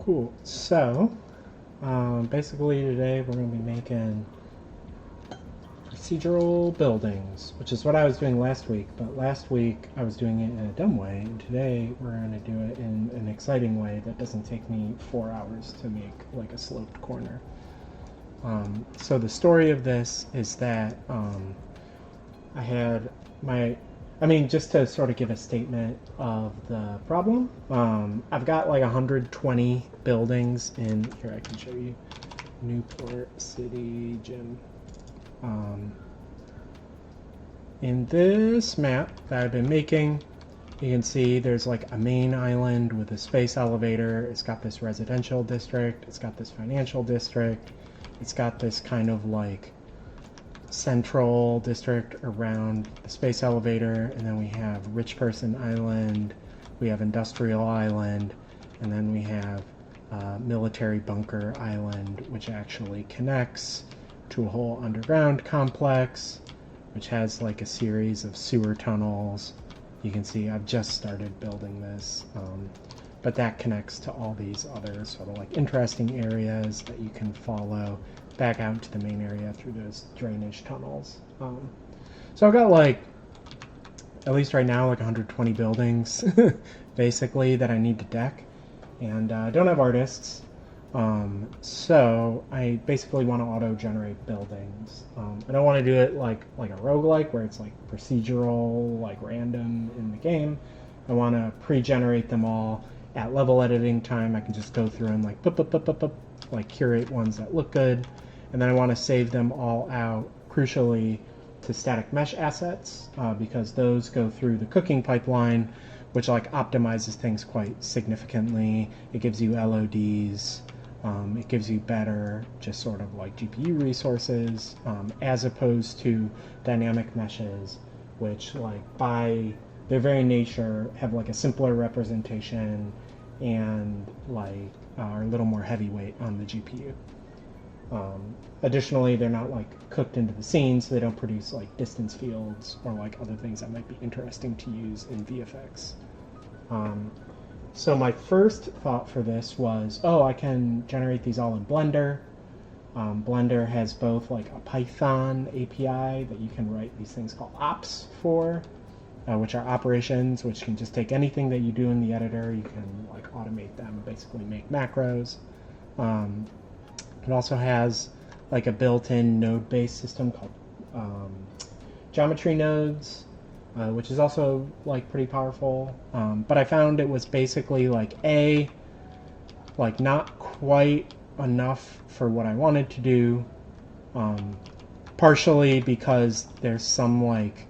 Cool. So, basically today we're going to be making procedural buildings, which is what I was doing last week. But last week I was doing it in a dumb way, and today we're going to do it in an exciting way that doesn't take me 4 hours to make like a sloped corner. So the story of this is that I had just to sort of give a statement of the problem, I've got like 120 buildings in here. I can show you Newport City Gym. In this map that I've been making, you can see there's like a main island with a space elevator. It's got this residential district. It's got this financial district. It's got this kind of like central district around the space elevator, and then we have Rich Person Island, we have Industrial Island, and then we have Military Bunker Island, which actually connects to a whole underground complex, which has like a series of sewer tunnels. You can see I've just started building this, but that connects to all these other sort of like interesting areas that you can follow back out to the main area through those drainage tunnels. So I've got like, at least right now, like 120 buildings basically that I need to deck, and I don't have artists. So I basically want to auto-generate buildings. I don't want to do it like a roguelike where it's like procedural, like random in the game. I want to pre-generate them all at level editing time. I can just go through and like curate ones that look good, and then I want to save them all out, crucially, to static mesh assets, because those go through the cooking pipeline, which like optimizes things quite significantly. It gives you LODs. It gives you better just sort of like GPU resources, as opposed to dynamic meshes, which like by their very nature have like a simpler representation and like are a little more heavyweight on the GPU. Additionally, they're not like cooked into the scene, so they don't produce like distance fields or like other things that might be interesting to use in VFX. So my first thought for this was, I can generate these all in Blender. Blender has both like a Python API that you can write these things called ops for, which are operations, which can just take anything that you do in the editor. You can like automate them, basically make macros. It also has like a built-in node-based system called geometry nodes, which is also like pretty powerful. But I found it was basically like not quite enough for what I wanted to do. Partially because there's like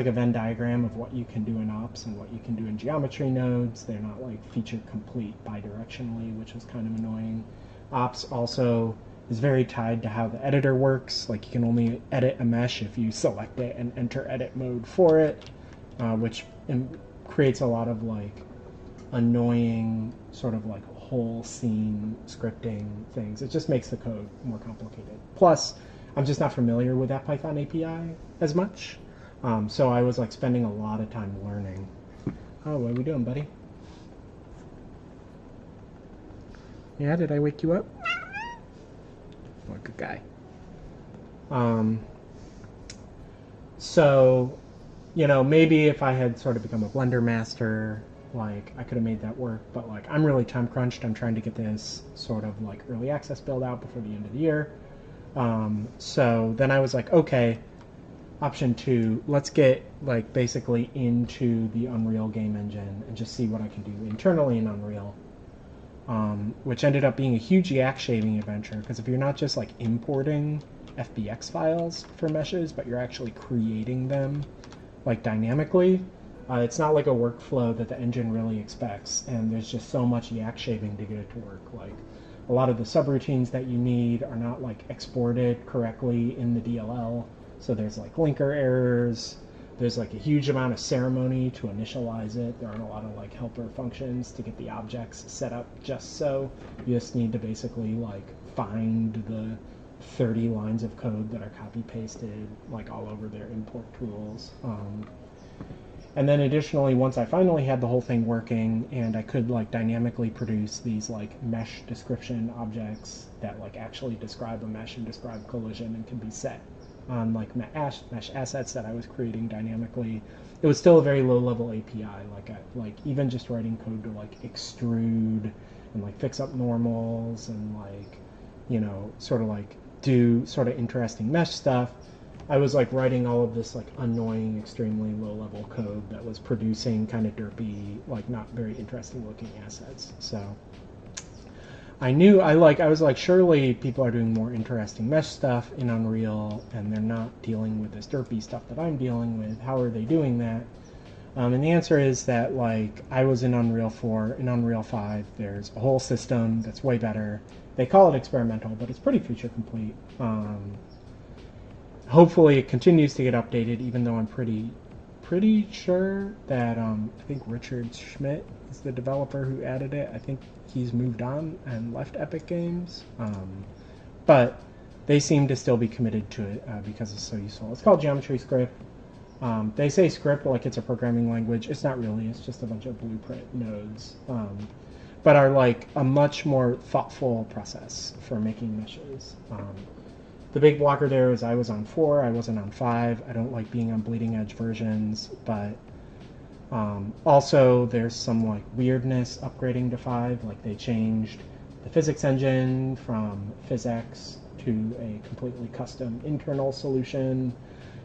a Venn diagram of what you can do in ops and what you can do in geometry nodes. They're not like feature complete bidirectionally, which was kind of annoying. Ops also is very tied to how the editor works. Like you can only edit a mesh if you select it and enter edit mode for it, which creates a lot of like annoying sort of like whole scene scripting things. It just makes the code more complicated. Plus, I'm just not familiar with that Python API as much. So I was like spending a lot of time learning. Oh, what are we doing, buddy? Yeah, did I wake you up? Oh, good guy. So, maybe if I had sort of become a Blender master, like I could have made that work, but like I'm really time crunched. I'm trying to get this sort of like early access build out before the end of the year. So then I was like, okay, option 2, let's get like basically into the Unreal game engine and just see what I can do internally in Unreal. Which ended up being a huge yak shaving adventure, because if you're not just like importing FBX files for meshes, but you're actually creating them like dynamically, it's not like a workflow that the engine really expects, and there's just so much yak shaving to get it to work. Like a lot of the subroutines that you need are not like exported correctly in the DLL, so there's like linker errors. There's like a huge amount of ceremony to initialize it. There aren't a lot of like helper functions to get the objects set up just so. You just need to basically like find the 30 lines of code that are copy pasted like all over their import tools. And then additionally, once I finally had the whole thing working and I could like dynamically produce these like mesh description objects that like actually describe a mesh and describe collision and can be set on like mesh assets that I was creating dynamically, it was still a very low level API. Like even just writing code to like extrude and like fix up normals and like, you know, sort of like do sort of interesting mesh stuff, I was like writing all of this like annoying, extremely low level code that was producing kind of derpy, like not very interesting looking assets. So I knew I was like, surely people are doing more interesting mesh stuff in Unreal and they're not dealing with this derpy stuff that I'm dealing with. How are they doing that? And the answer is that like I was in Unreal 4, in Unreal 5, there's a whole system that's way better. They call it experimental, but it's pretty feature complete. Hopefully it continues to get updated, even though I'm pretty sure that I think Richard Schmidt is the developer who added it. I think he's moved on and left Epic Games, but they seem to still be committed to it because it's so useful. It's called Geometry Script. They say script like it's a programming language. It's not really. It's just a bunch of blueprint nodes, but are like a much more thoughtful process for making meshes. The big blocker there is I was on 4, I wasn't on 5. I don't like being on bleeding edge versions, but also there's some like weirdness upgrading to 5. Like they changed the physics engine from PhysX to a completely custom internal solution.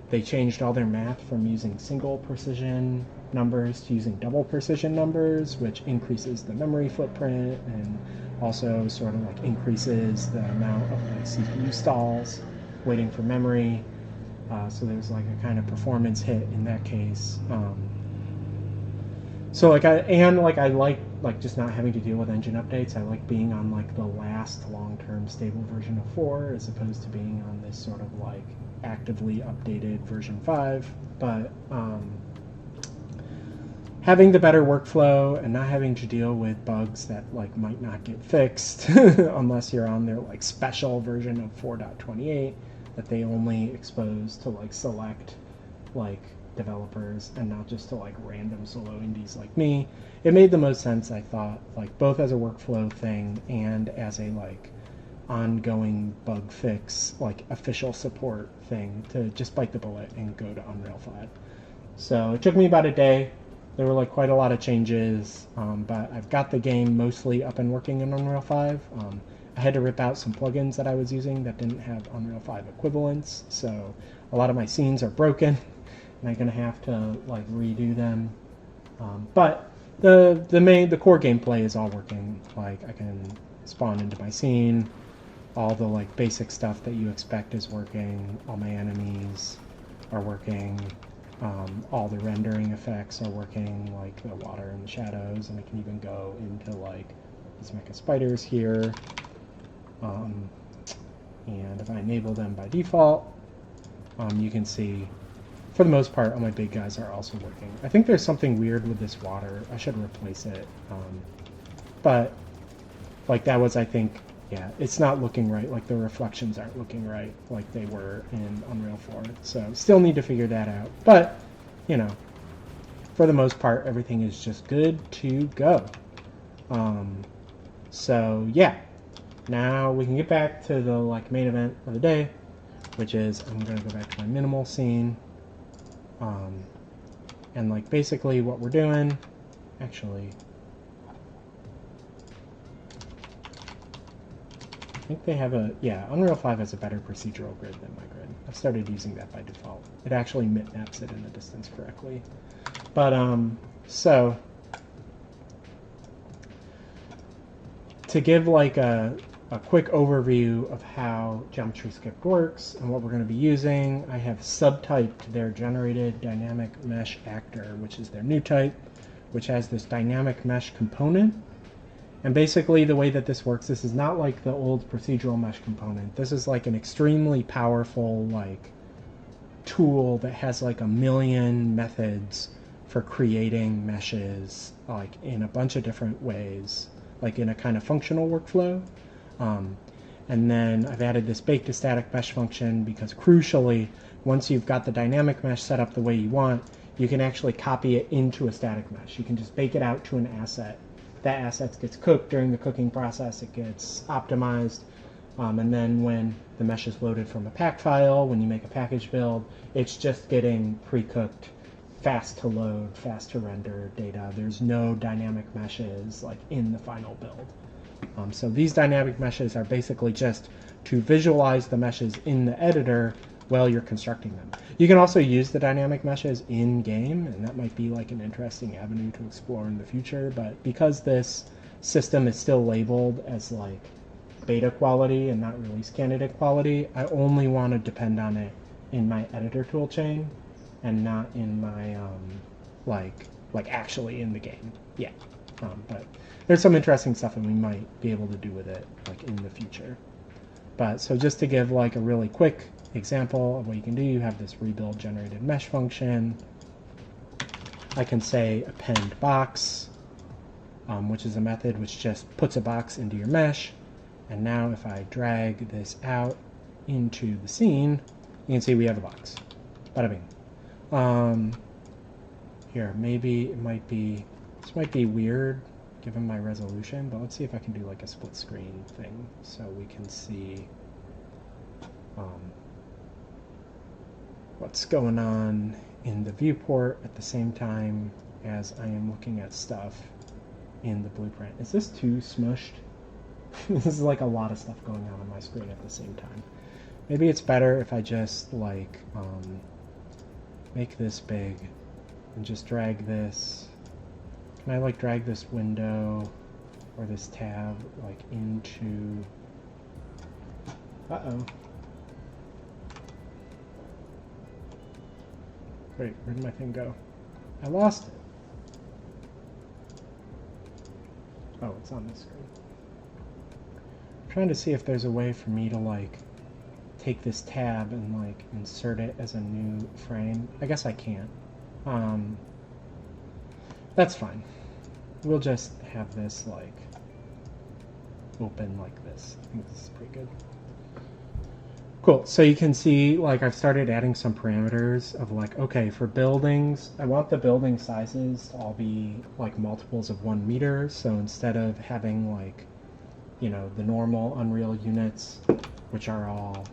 They changed all their math from using single precision numbers to using double precision numbers, which increases the memory footprint and also sort of like increases the amount of like CPU stalls waiting for memory. So there's like a kind of performance hit in that case. So like I like just not having to deal with engine updates. I like being on like the last long-term stable version of 4 as opposed to being on this sort of like actively updated version 5. But having the better workflow and not having to deal with bugs that like might not get fixed unless you're on their like special version of 4.28 that they only expose to like select like developers and not just to like random solo indies like me. It made the most sense, I thought, like both as a workflow thing and as a like ongoing bug fix, like official support thing, to just bite the bullet and go to Unreal 5. So it took me about a day. There were like quite a lot of changes, but I've got the game mostly up and working in Unreal 5. I had to rip out some plugins that I was using that didn't have Unreal 5 equivalents, so a lot of my scenes are broken, and I'm gonna have to like redo them. But the core gameplay is all working. Like I can spawn into my scene, all the like basic stuff that you expect is working. All my enemies are working. All the rendering effects are working, like the water and the shadows, and I can even go into like these mecha spiders here. And if I enable them by default, you can see for the most part all my big guys are also working. I think there's something weird with this water. I should replace it. But like that was, I think, yeah, it's not looking right. Like the reflections aren't looking right like they were in Unreal 4. So still need to figure that out. But, you know, for the most part, everything is just good to go. So yeah, now we can get back to the like main event of the day, which is I'm going to go back to my minimal scene. And like basically what we're doing, actually, I think they have Unreal 5 has a better procedural grid than my grid. I've started using that by default. It actually maps it in the distance correctly. But, so, to give like a quick overview of how Geometry Script works and what we're going to be using, I have subtyped their generated dynamic mesh actor, which is their new type, which has this dynamic mesh component. And basically the way that this works, this is not like the old procedural mesh component. This is like an extremely powerful like tool that has like a million methods for creating meshes like in a bunch of different ways, like in a kind of functional workflow. And then I've added this bake to static mesh function because crucially, once you've got the dynamic mesh set up the way you want, you can actually copy it into a static mesh. You can just bake it out to an asset. That asset gets cooked during the cooking process. It gets optimized. And then when the mesh is loaded from a pack file, when you make a package build, it's just getting pre-cooked, fast to load, fast to render data. There's no dynamic meshes like in the final build. So these dynamic meshes are basically just to visualize the meshes in the editor while you're constructing them. You can also use the dynamic meshes in-game, and that might be like an interesting avenue to explore in the future, but because this system is still labeled as like beta quality and not release candidate quality, I only want to depend on it in my editor toolchain and not in my like actually in the game. Yeah, but there's some interesting stuff that we might be able to do with it like in the future. But so just to give like a really quick example of what you can do, you have this rebuild generated mesh function. I can say append box, which is a method which just puts a box into your mesh. And now if I drag this out into the scene, you can see we have a box. Bada bing. Here, maybe it might be, this might be weird given my resolution, but let's see if I can do like a split screen thing so we can see what's going on in the viewport at the same time as I am looking at stuff in the blueprint. Is this too smushed? This is like a lot of stuff going on my screen at the same time. Maybe it's better if I just like make this big and just drag this. Can I like drag this window or this tab like into... Uh-oh. Wait, where did my thing go? I lost it. Oh, it's on the screen. I'm trying to see if there's a way for me to like take this tab and like insert it as a new frame. I guess I can't. That's fine. We'll just have this like open like this. I think this is pretty good. Cool, so you can see like I've started adding some parameters of like, okay, for buildings, I want the building sizes to all be like multiples of 1 meter. So instead of having like, you know, the normal Unreal units, which are all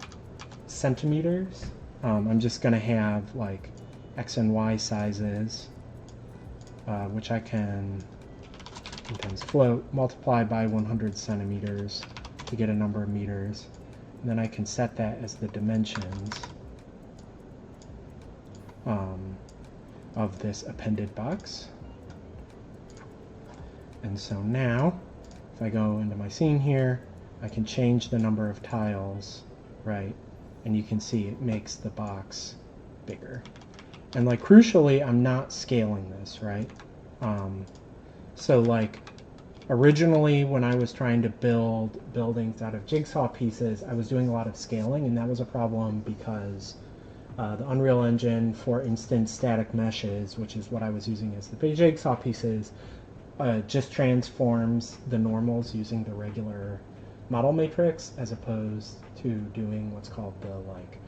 centimeters, I'm just gonna have like X and Y sizes, which I can sometimes float, multiply by 100 centimeters to get a number of meters. And then I can set that as the dimensions of this appended box. And so now, if I go into my scene here, I can change the number of tiles, right? And you can see it makes the box bigger. And like crucially, I'm not scaling this, right? So like originally when I was trying to build buildings out of jigsaw pieces, I was doing a lot of scaling, and that was a problem because the Unreal Engine, for instance, static meshes, which is what I was using as the jigsaw pieces, just transforms the normals using the regular model matrix as opposed to doing what's called the like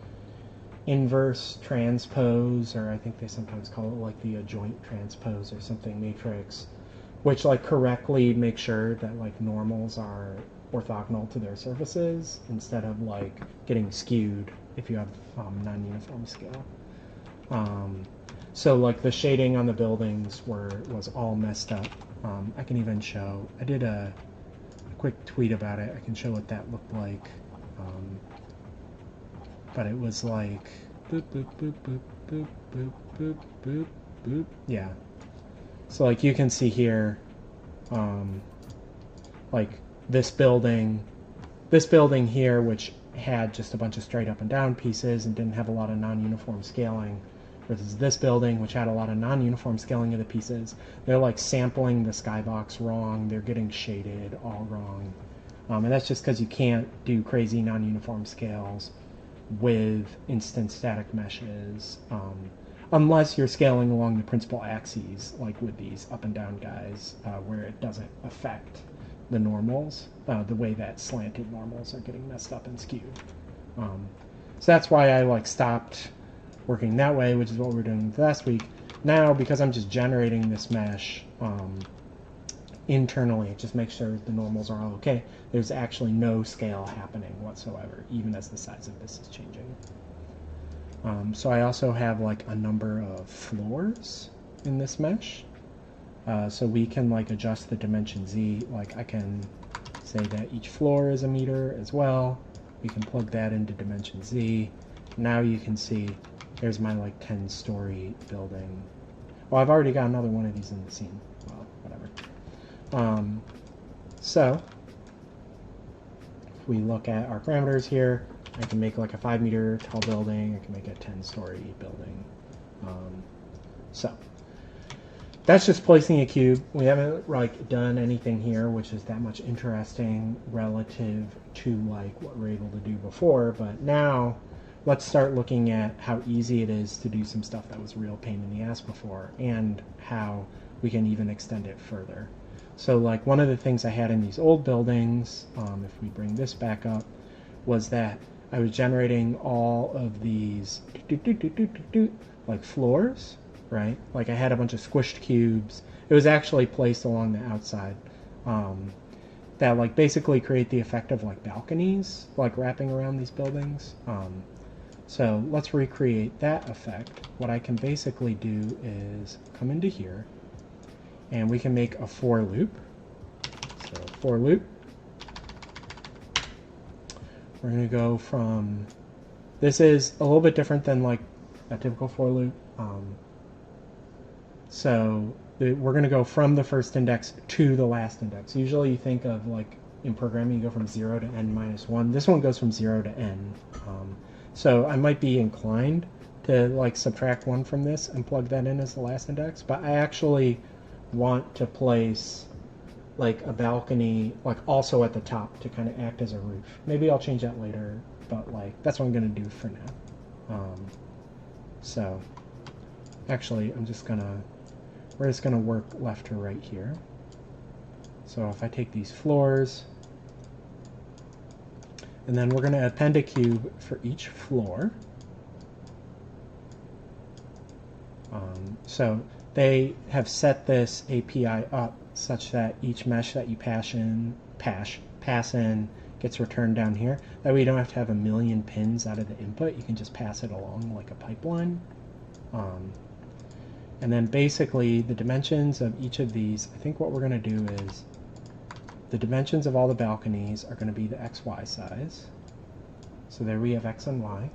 inverse transpose, or I think they sometimes call it like the adjoint transpose or something matrix, which like correctly make sure that like normals are orthogonal to their surfaces instead of like getting skewed if you have non-uniform scale. So like the shading on the buildings was all messed up. I can even show, I did a quick tweet about it. I can show what that looked like. But it was like boop, boop, boop, boop, boop, boop, boop, boop, boop. Yeah. So like you can see here, like this building here, which had just a bunch of straight up and down pieces and didn't have a lot of non-uniform scaling, versus this building, which had a lot of non-uniform scaling of the pieces. They're like sampling the skybox wrong. They're getting shaded all wrong. And that's just because you can't do crazy non-uniform scales with instance static meshes, unless you're scaling along the principal axes, like with these up and down guys, where it doesn't affect the normals, the way that slanted normals are getting messed up and skewed. So that's why I like stopped working that way, which is what we were doing last week. Now, because I'm just generating this mesh internally, it just makes sure the normals are all okay. There's actually no scale happening whatsoever, even as the size of this is changing. So I also have like a number of floors in this mesh. So we can like adjust the dimension Z. Like I can say that each floor is a meter as well. We can plug that into dimension Z. Now you can see there's my like 10-story building. Well, I've already got another one of these in the scene. Well, whatever. So if we look at our parameters here, I can make like a 5-meter tall building. I can make a 10-story building. So that's just placing a cube. We haven't like done anything here which is that much interesting relative to like what we're able to do before, but now let's start looking at how easy it is to do some stuff that was a real pain in the ass before, and how we can even extend it further. So like one of the things I had in these old buildings, if we bring this back up, was that I was generating all of these like floors, right? Like I had a bunch of squished cubes. It was actually placed along the outside that like basically create the effect of like balconies, like wrapping around these buildings. So let's recreate that effect. What I can basically do is come into here, and we can make a for loop. So for loop. We're going to go from, this is a little bit different than like a typical for loop. We're going to go from the first index to the last index. Usually you think of like in programming, you go from 0 to n minus 1. This one goes from 0 to n. So I might be inclined to like subtract 1 from this and plug that in as the last index, but I actually want to place like a balcony like also at the top to kind of act as a roof. Maybe I'll change that later, but like that's what I'm going to do for now. So actually we're just going to work left to right here. So if I take these floors, and then we're going to append a cube for each floor. So they have set this API up such that each mesh that you pass in gets returned down here. That way you don't have to have a million pins out of the input. You can just pass it along like a pipeline. And then basically the dimensions of each of these, I think what we're going to do is the dimensions of all the balconies are going to be the XY size. So there we have X and Y.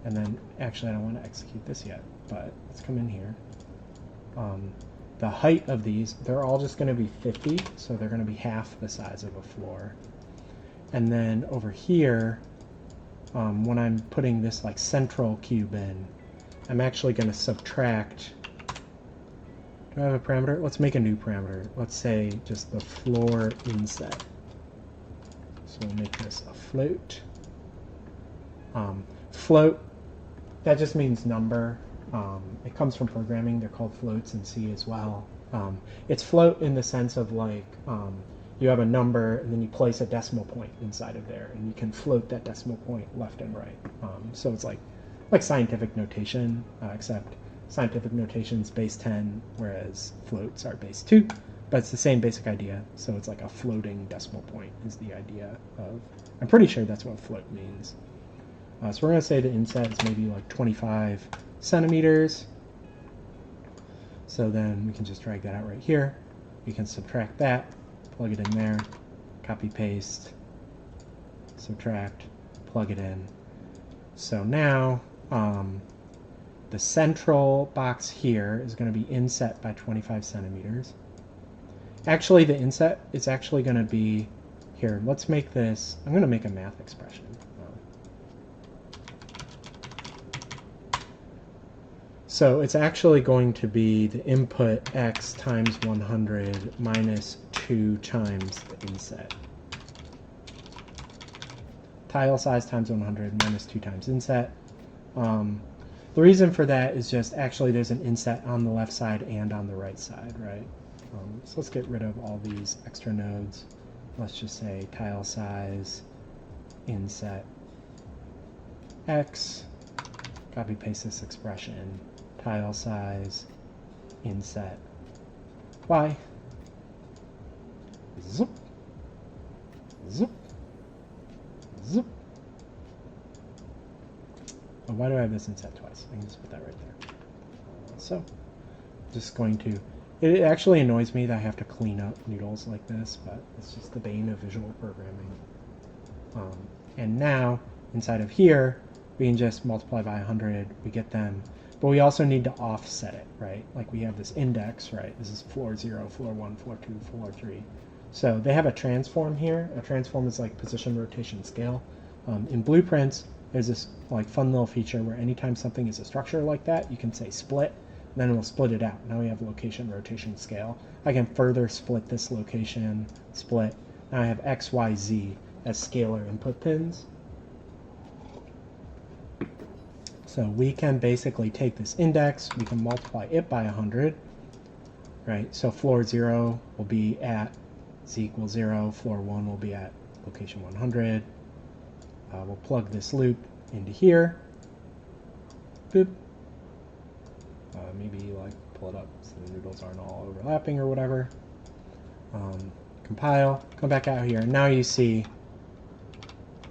And then, actually I don't want to execute this yet, but let's come in here. The height of these, they're all just going to be 50, so they're going to be half the size of a floor. And then over here, when I'm putting this like central cube in, I'm actually going to subtract. Do I have a parameter? Let's make a new parameter. Let's say just the floor inset. So we'll make this a float. Float, that just means number. It comes from programming. They're called floats in C as well. It's float in the sense of like you have a number and then you place a decimal point inside of there, and you can float that decimal point left and right. So it's like scientific notation, except scientific notation is base 10, whereas floats are base 2, but it's the same basic idea. So it's like a floating decimal point is the idea of, I'm pretty sure that's what float means. So we're going to say the inset is maybe like 25 centimeters. So then we can just drag that out right here. We can subtract that, plug it in there, copy paste, subtract, plug it in. So now the central box here is going to be inset by 25 centimeters. Actually, the inset is actually going to be here. Let's make this, I'm going to make a math expression. So it's actually going to be the input x times 100 minus 2 times the inset. Tile size times 100 minus 2 times inset. The reason for that is just actually there's an inset on the left side and on the right side, right? So let's get rid of all these extra nodes. Let's just say tile size inset x, copy paste this expression, tile size, inset, y, zip, zip, zip. Oh, why do I have this inset twice? I can just put that right there. So, just going to, it actually annoys me that I have to clean up noodles like this, but it's just the bane of visual programming. And now, inside of here, we can just multiply by 100, we get them, but we also need to offset it, right? Like we have this index, right? This is floor 0, floor 1, floor 2, floor 3. So they have a transform here. A transform is like position, rotation, scale. In blueprints, there's this like fun little feature where anytime something is a structure like that, you can say split, and then we'll split it out. Now we have location, rotation, scale. I can further split this location, split. Now I have X, Y, Z as scalar input pins. So we can basically take this index, we can multiply it by 100, right? So floor 0 will be at z equals 0, floor 1 will be at location 100. We'll plug this loop into here. Boop. Maybe like pull it up so the noodles aren't all overlapping or whatever. Compile, come back out here, and now you see,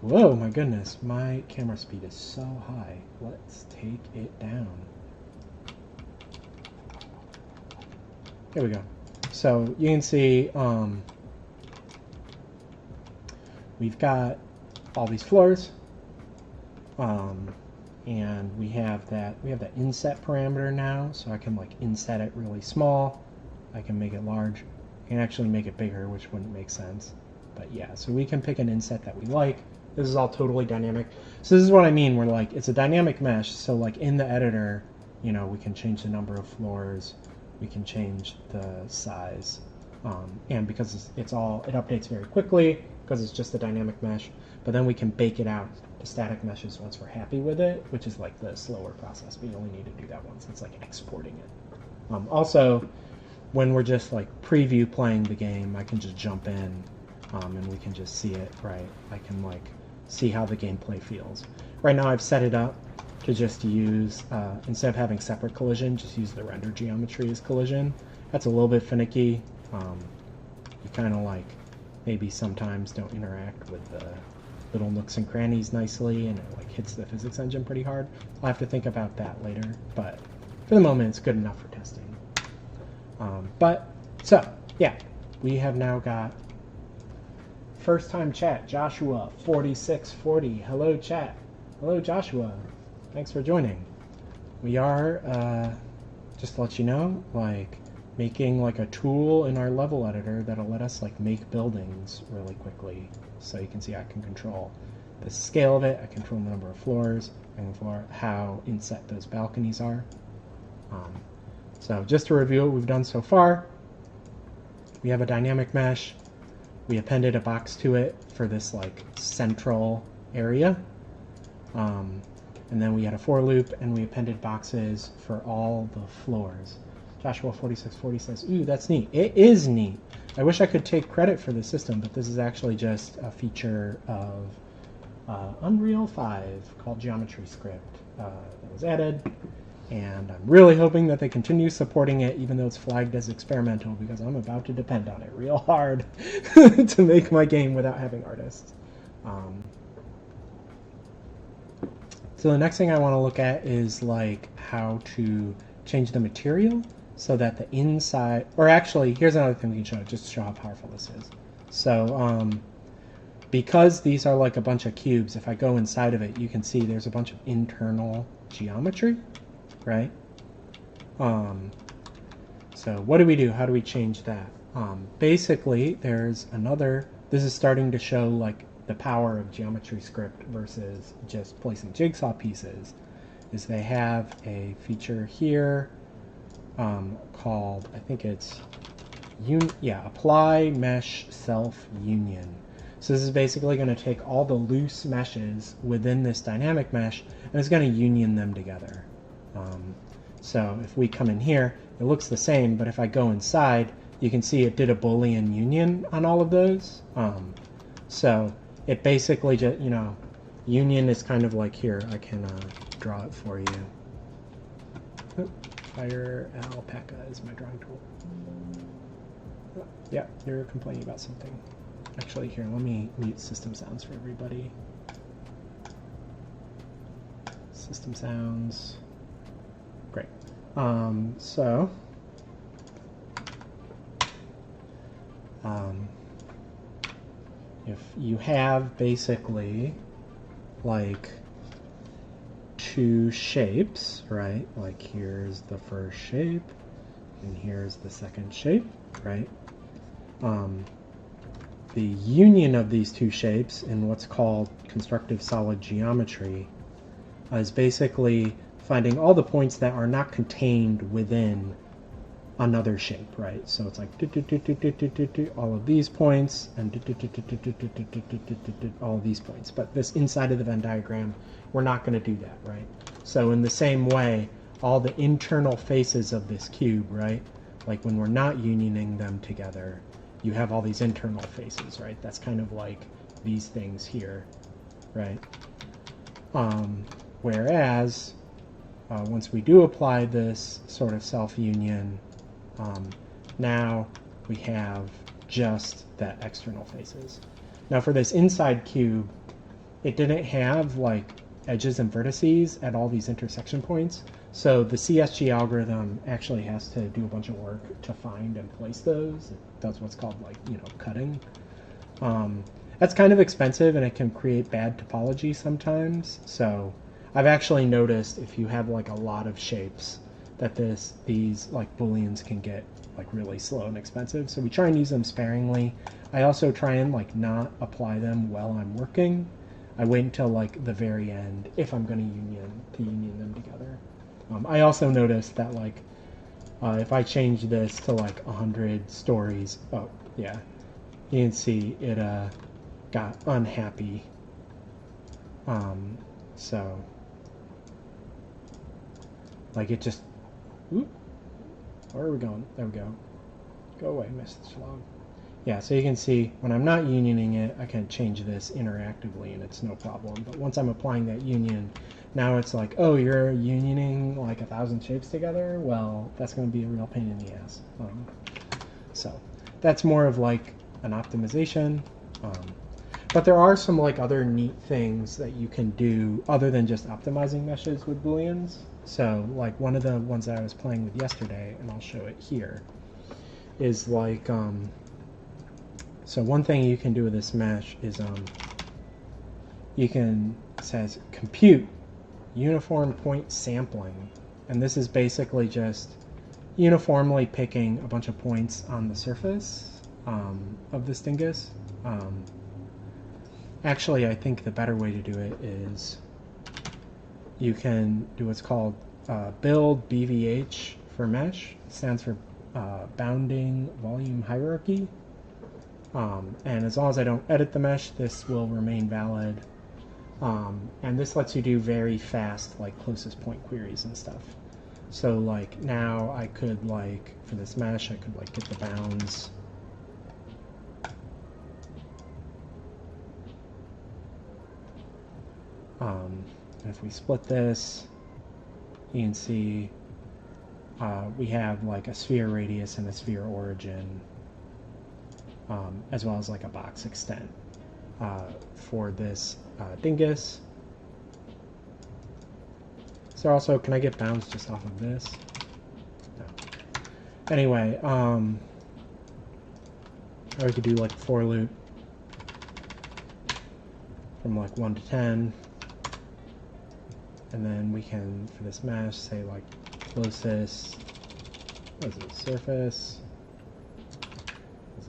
whoa, my goodness, my camera speed is so high. Let's take it down. Here we go. So you can see we've got all these floors, and we have that inset parameter now, so I can like inset it really small. I can make it large. I can actually make it bigger, which wouldn't make sense. But yeah, so we can pick an inset that we like. This is all totally dynamic. So this is what I mean, we're like, it's a dynamic mesh, so like in the editor, you know, we can change the number of floors, we can change the size, and because it updates very quickly, because it's just a dynamic mesh, but then we can bake it out to static meshes once we're happy with it, which is like the slower process, but you only need to do that once. It's like exporting it. Also, when we're just like preview playing the game, I can just jump in and we can just see it, right? I can like see how the gameplay feels. Right now I've set it up to just use, instead of having separate collision, just use the render geometry as collision. That's a little bit finicky. You kind of like maybe sometimes don't interact with the little nooks and crannies nicely, and it like hits the physics engine pretty hard. I'll have to think about that later, but for the moment it's good enough for testing. So yeah, we have now got first time chat, Joshua 4640. Hello chat. Hello Joshua. Thanks for joining. We are just to let you know, like making like a tool in our level editor that'll let us like make buildings really quickly. So you can see I can control the scale of it, I control the number of floors, and for how inset those balconies are. So just to review what we've done so far, we have a dynamic mesh. We appended a box to it for this like central area. And then we had a for loop, and we appended boxes for all the floors. Joshua 4640 says, ooh, that's neat. It is neat. I wish I could take credit for the system, but this is actually just a feature of Unreal 5 called Geometry Script that was added. And I'm really hoping that they continue supporting it, even though it's flagged as experimental, because I'm about to depend on it real hard to make my game without having artists. So the next thing I want to look at is like how to change the material so that the inside, or actually, here's another thing we can show, just to show how powerful this is. So because these are like a bunch of cubes, if I go inside of it, you can see there's a bunch of internal geometry. Right? So what do we do? How do we change that? Basically, there's another, this is starting to show like the power of Geometry Script versus just placing jigsaw pieces, is they have a feature here called, I think it's, Apply Mesh Self Union. So this is basically going to take all the loose meshes within this dynamic mesh, and it's going to union them together. So if we come in here, it looks the same, but if I go inside, you can see it did a Boolean union on all of those. So it basically just, Union is kind of like here. I can draw it for you. Oh, Fire Alpaca is my drawing tool. Oh, yeah, you're complaining about something. Actually, here, let me mute system sounds for everybody. System sounds. Great. So if you have basically like two shapes, right? Like here's the first shape and here's the second shape, right? The union of these two shapes in what's called constructive solid geometry is basically finding all the points that are not contained within another shape, right? So it's like all of these points and all of these points. But this inside of the Venn diagram, we're not going to do that, right? So in the same way, all the internal faces of this cube, right? Like when we're not unioning them together, you have all these internal faces, right? That's kind of like these things here, right? Whereas once we do apply this sort of self-union, now we have just that external faces. Now for this inside cube, it didn't have like edges and vertices at all these intersection points. So the CSG algorithm actually has to do a bunch of work to find and place those. It does what's called like, cutting. That's kind of expensive and it can create bad topology sometimes. So I've actually noticed if you have like a lot of shapes that these like booleans can get like really slow and expensive. So we try and use them sparingly. I also try and like not apply them while I'm working. I wait until like the very end if I'm going to union them together. I also noticed that like if I change this to like 100 stories, oh yeah, you can see it got unhappy. So like it just, whoop, where are we going? There we go. Go away, Mr. Log. Yeah, so you can see when I'm not unioning it, I can change this interactively and it's no problem. But once I'm applying that union, now it's like, oh, you're unioning like 1,000 shapes together? Well, that's going to be a real pain in the ass. So that's more of like an optimization. But there are some like other neat things that you can do other than just optimizing meshes with booleans. So like one of the ones that I was playing with yesterday, and I'll show it here, is like, so one thing you can do with this mesh is you can, it says compute uniform point sampling. And this is basically just uniformly picking a bunch of points on the surface of this dingus. Actually, I think the better way to do it is you can do what's called build BVH for mesh. It stands for bounding volume hierarchy. And as long as I don't edit the mesh, this will remain valid. And this lets you do very fast, like closest point queries and stuff. So like now I could like, for this mesh, I could like get the bounds. And if we split this, you can see we have like a sphere radius and a sphere origin, as well as like a box extent for this dingus. So also, can I get bounds just off of this? No. Anyway, or we could do like a for loop from like 1 to 10. And then we can, for this mesh, say like closest, what is it, surface? What is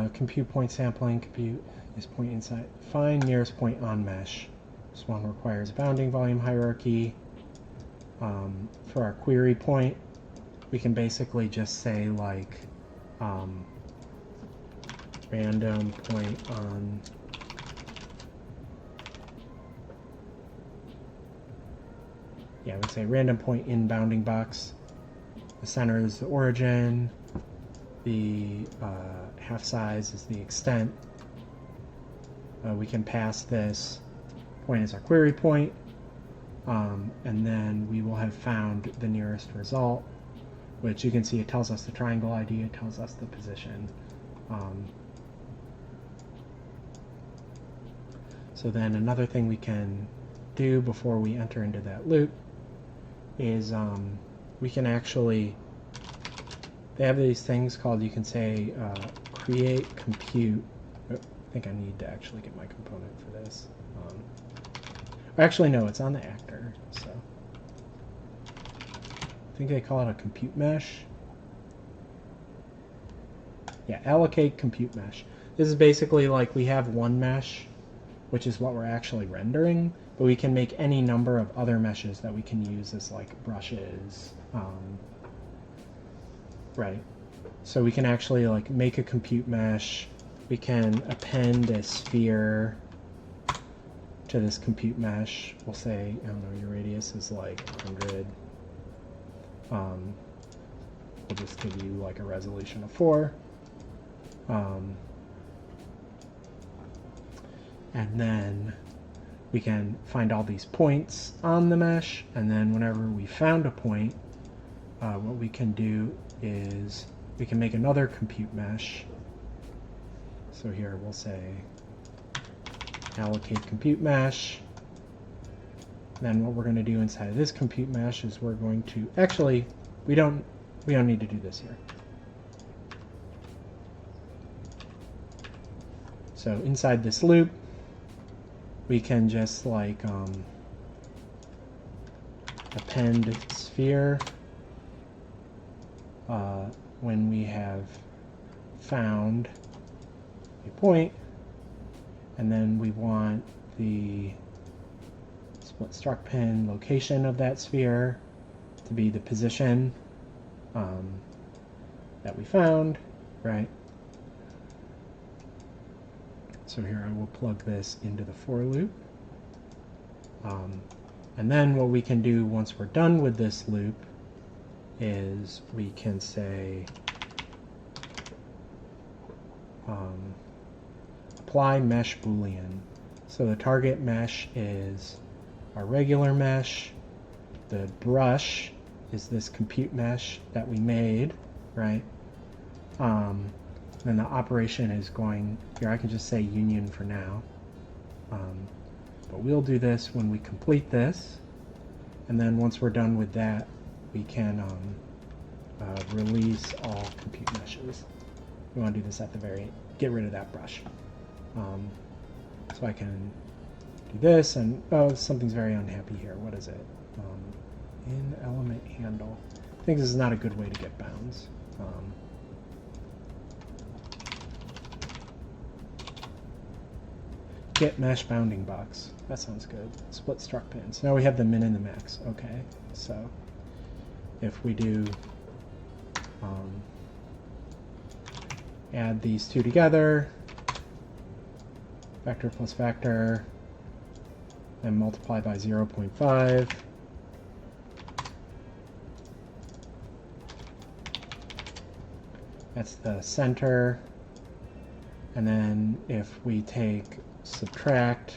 it? Compute point sampling, compute is point inside. Find nearest point on mesh. This one requires bounding volume hierarchy. For our query point, we can basically just say like random point on yeah, we'd say random point in bounding box. The center is the origin. The half size is the extent. we can pass this point as our query point, and then we will have found the nearest result, which you can see it tells us the triangle ID, it tells us the position. So then another thing we can do before we enter into that loop is we can actually, they have these things called, you can say create compute. I think I need to actually get my component for this. Actually, no, it's on the actor, so I think they call it a compute mesh. Yeah, allocate compute mesh. This is basically like we have one mesh, which is what we're actually rendering, but we can make any number of other meshes that we can use as like brushes, right? So we can actually like make a compute mesh. We can append a sphere to this compute mesh. We'll say, I don't know, your radius is like 100. We'll just give you like a resolution of 4. And then we can find all these points on the mesh, and then whenever we found a point, what we can do is we can make another compute mesh. So here we'll say allocate compute mesh. Then what we're going to do inside of this compute mesh is we're going to, actually we don't need to do this here. So inside this loop, we can just like append sphere when we have found a point, and then we want the split struct pin location of that sphere to be the position that we found, right? So here I will plug this into the for loop. And then what we can do once we're done with this loop is we can say apply mesh boolean. So the target mesh is our regular mesh. The brush is this compute mesh that we made, right? Then the operation is going, here I can just say union for now. But we'll do this when we complete this. And then once we're done with that, we can release all compute meshes. We want to do this at the very, get rid of that brush. So I can do this, and oh, something's very unhappy here. What is it? In element handle. I think this is not a good way to get bounds. Get mesh bounding box. That sounds good. Split struct pins. Now we have the min and the max. Okay, so if we do add these two together, vector plus vector, and multiply by 0.5. That's the center. And then if we take subtract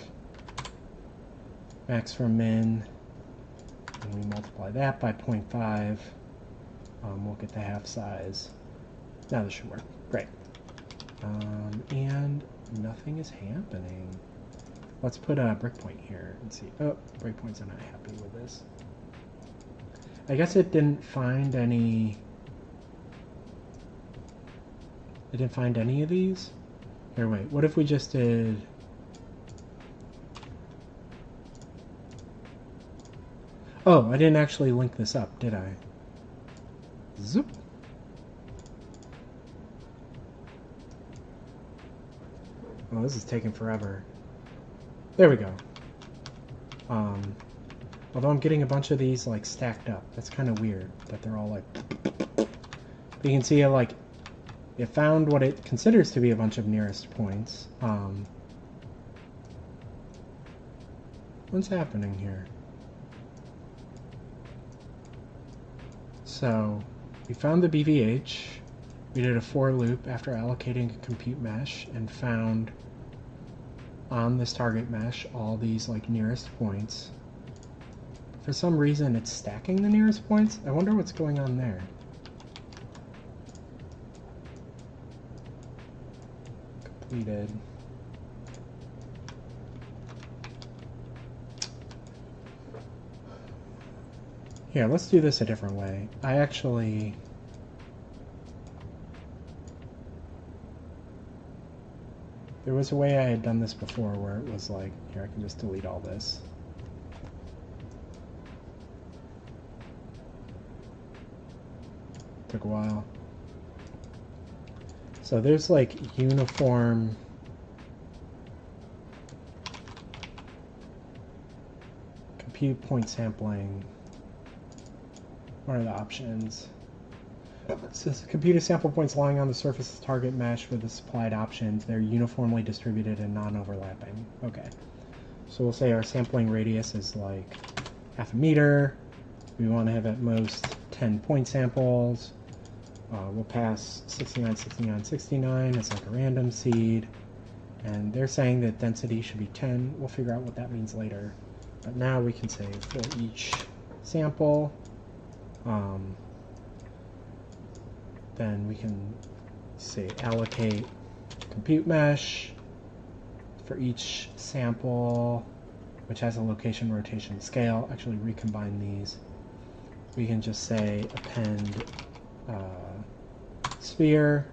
max from min, and we multiply that by 0.5, we'll get the half size. Now this should work. Great. And nothing is happening. Let's put a breakpoint here and see. Oh, breakpoints are not happy with this. I guess it didn't find any. It didn't find any of these. Here, wait. What if we just did? Oh, I didn't actually link this up, did I? Zoop. Oh, this is taking forever. There we go. Although I'm getting a bunch of these like stacked up. That's kind of weird that they're all like. But you can see like it found what it considers to be a bunch of nearest points. What's happening here? So we found the BVH. We did a for loop after allocating a compute mesh and found on this target mesh all these like nearest points. For some reason it's stacking the nearest points. I wonder what's going on there. Completed. Here, let's do this a different way. There was a way I had done this before where it was like, here, I can just delete all this. Took a while. So there's like uniform compute point sampling. What are the options? It says computer sample points lying on the surface of the target mesh with the supplied options. They're uniformly distributed and non-overlapping. Okay. So we'll say our sampling radius is like 0.5 meter. We want to have at most 10 point samples. We'll pass 69, 69, 69 as like a random seed. And they're saying that density should be 10. We'll figure out what that means later. But now we can say for each sample, then we can say allocate compute mesh for each sample, which has a location, rotation, scale. Actually recombine these. We can just say append sphere.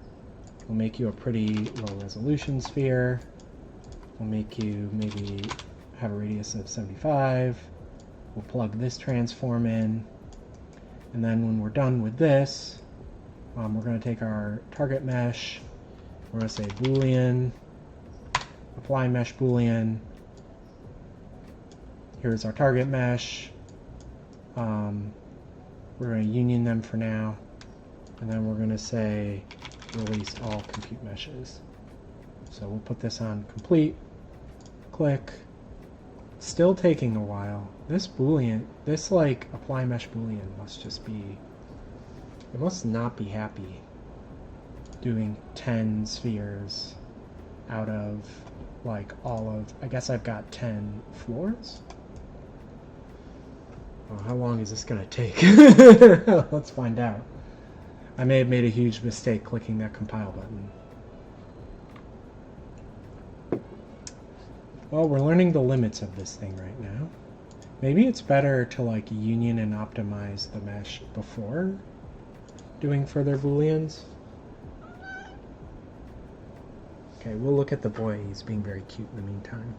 We'll make you a pretty low resolution sphere. We'll make you maybe have a radius of 75. We'll plug this transform in. And then when we're done with this, we're going to take our target mesh. We're going to say Boolean, apply mesh Boolean. Here's our target mesh. We're going to union them for now. And then we're going to say release all compute meshes. So we'll put this on complete. Click. Still taking a while. This Boolean, this like apply mesh Boolean must just be, it must not be happy doing 10 spheres out of like all of, I guess I've got 10 floors. Oh, how long is this gonna take? Let's find out. I may have made a huge mistake clicking that compile button. Well, we're learning the limits of this thing right now. Maybe it's better to like union and optimize the mesh before doing further Booleans. Okay, we'll look at the boy. He's being very cute in the meantime.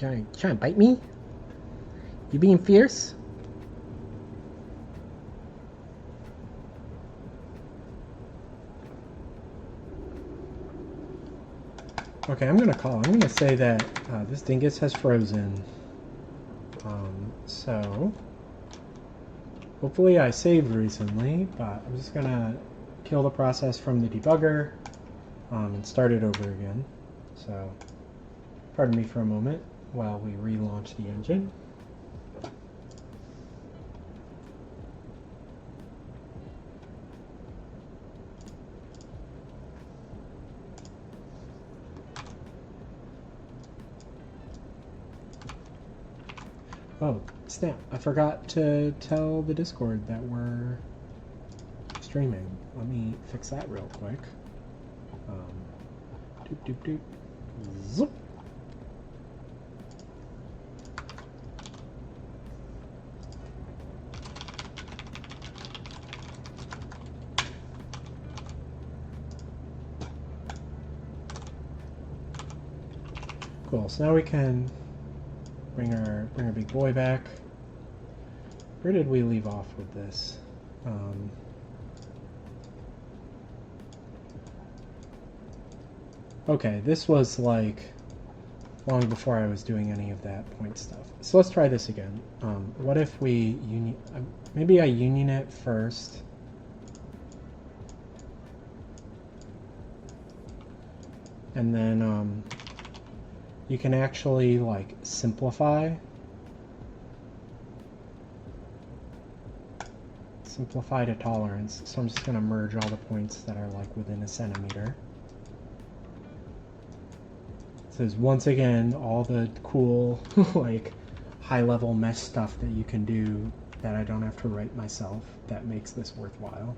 You trying to bite me? You being fierce? Okay, I'm gonna call. I'm gonna say that this dingus has frozen. So hopefully I saved recently, but I'm just gonna kill the process from the debugger and start it over again. So pardon me for a moment while we relaunch the engine. Oh, snap. I forgot to tell the Discord that we're streaming. Let me fix that real quick. Doop, doop, doop. Zoop. Cool, so now we can bring our big boy back. Where did we leave off with this? Okay, this was like long before I was doing any of that point stuff. So let's try this again. What if we maybe I union it first. And then you can actually like simplify simplify to tolerance. So I'm just going to merge all the points that are like within a centimeter. This is once again all the cool like high-level mesh stuff that you can do that I don't have to write myself that makes this worthwhile.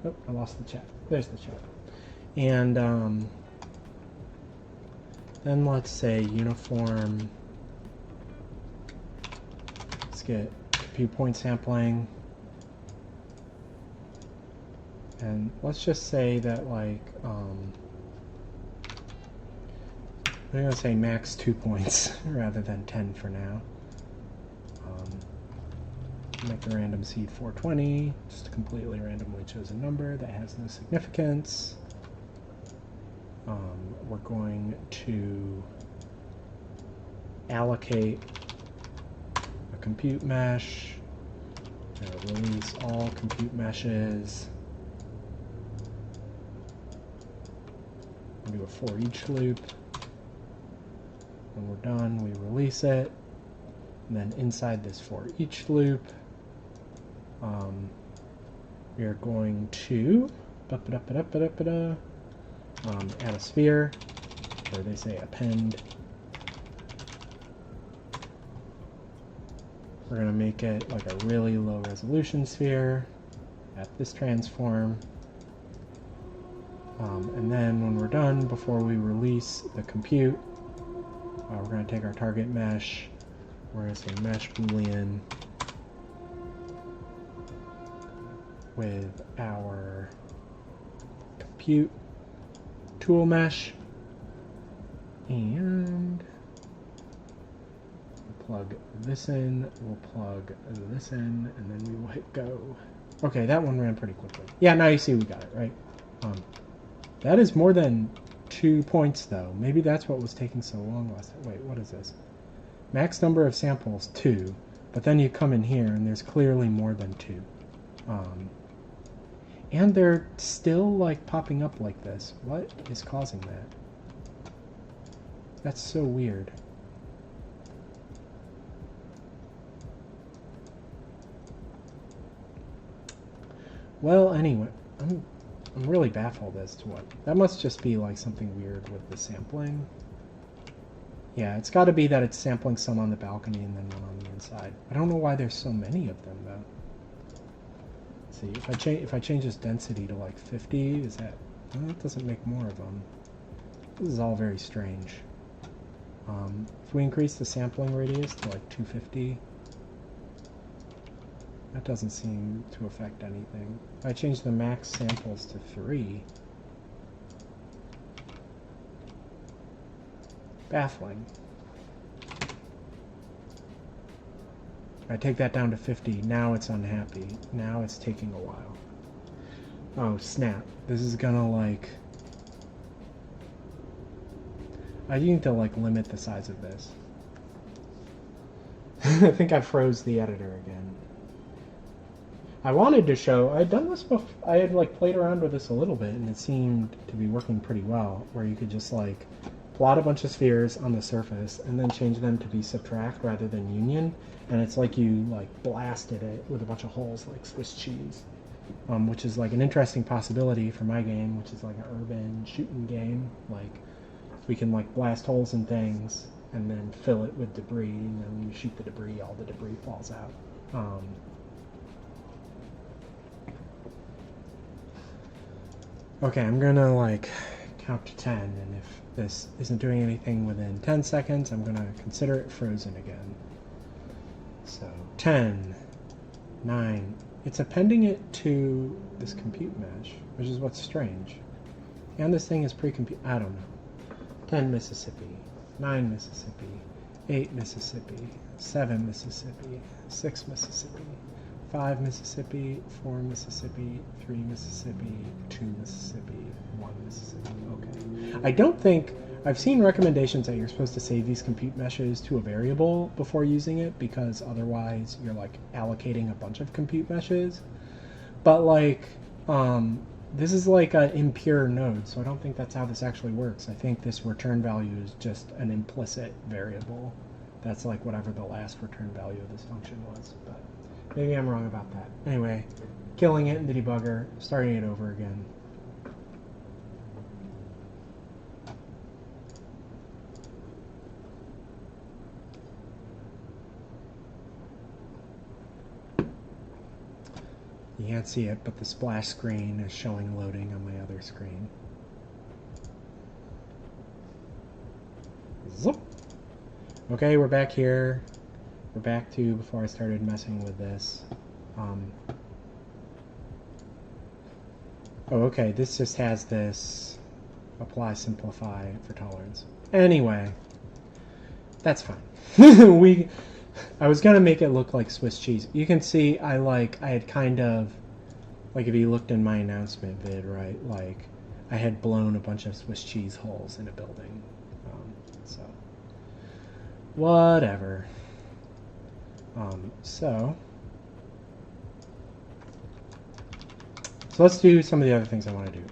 Oh, I lost the chat. There's the chat. And then let's say uniform. Let's get compute point sampling. And let's just say that like I'm going to say max 2 points rather than 10 for now. Make the random seed 420, just a completely randomly chosen number that has no significance. We're going to allocate a compute mesh, release all compute meshes, do a for each loop. When we're done, we release it. And then inside this for each loop, we are going to add a sphere, or they say append. We're going to make it like a really low resolution sphere at this transform. And then when we're done, before we release the compute, we're going to take our target mesh. We're going to say mesh boolean with our compute tool mesh, and we'll plug this in, we'll plug this in, and then we will hit go. Okay, that one ran pretty quickly. Yeah, now you see we got it, right? That is more than 2 points, though. Maybe that's what was taking so long last time. Wait, what is this? Max number of samples, 2. But then you come in here, and there's clearly more than 2. And they're still, like, popping up like this. What is causing that? That's so weird. Well, anyway, I'm really baffled as to what. That must just be like something weird with the sampling. Yeah, it's got to be that it's sampling some on the balcony and then one on the inside. I don't know why there's so many of them though. Let's see, if I change this density to like 50, is that? Well, that doesn't make more of them. This is all very strange. If we increase the sampling radius to like 250. That doesn't seem to affect anything. If I change the max samples to 3, baffling. If I take that down to 50, now it's unhappy. Now it's taking a while. Oh, snap. This is gonna like... I need to like limit the size of this. I think I froze the editor again. I wanted to show, I had done this before, I had like played around with this a little bit and it seemed to be working pretty well, where you could just like plot a bunch of spheres on the surface and then change them to be subtract rather than union, and it's like you like blasted it with a bunch of holes like Swiss cheese, which is like an interesting possibility for my game, which is like an urban shooting game. Like we can like blast holes in things and then fill it with debris, and then when you shoot the debris, all the debris falls out. Okay, I'm gonna like count to 10, and if this isn't doing anything within 10 seconds, I'm gonna consider it frozen again. So 10, 9, it's appending it to this compute mesh, which is what's strange. And this thing is pre-compute, I don't know. 10 Mississippi, 9 Mississippi, 8 Mississippi, 7 Mississippi, 6 Mississippi, 5 Mississippi, 4 Mississippi, 3 Mississippi, 2 Mississippi, 1 Mississippi. Okay. I don't think... I've seen recommendations that you're supposed to save these compute meshes to a variable before using it, because otherwise you're like allocating a bunch of compute meshes. But like, this is like an impure node, so I don't think that's how this actually works. I think this return value is just an implicit variable. That's like whatever the last return value of this function was. But Maybe I'm wrong about that. Anyway, killing it in the debugger, starting it over again. You can't see it, but the splash screen is showing loading on my other screen. Zoop. Okay, we're back here. We're back to before I started messing with this. Oh, okay, this just has this apply, simplify for tolerance. Anyway, that's fine. I was gonna make it look like Swiss cheese. You can see I had kind of, like if you looked in my announcement vid, right, like I had blown a bunch of Swiss cheese holes in a building. So, whatever. So let's do some of the other things I want to do.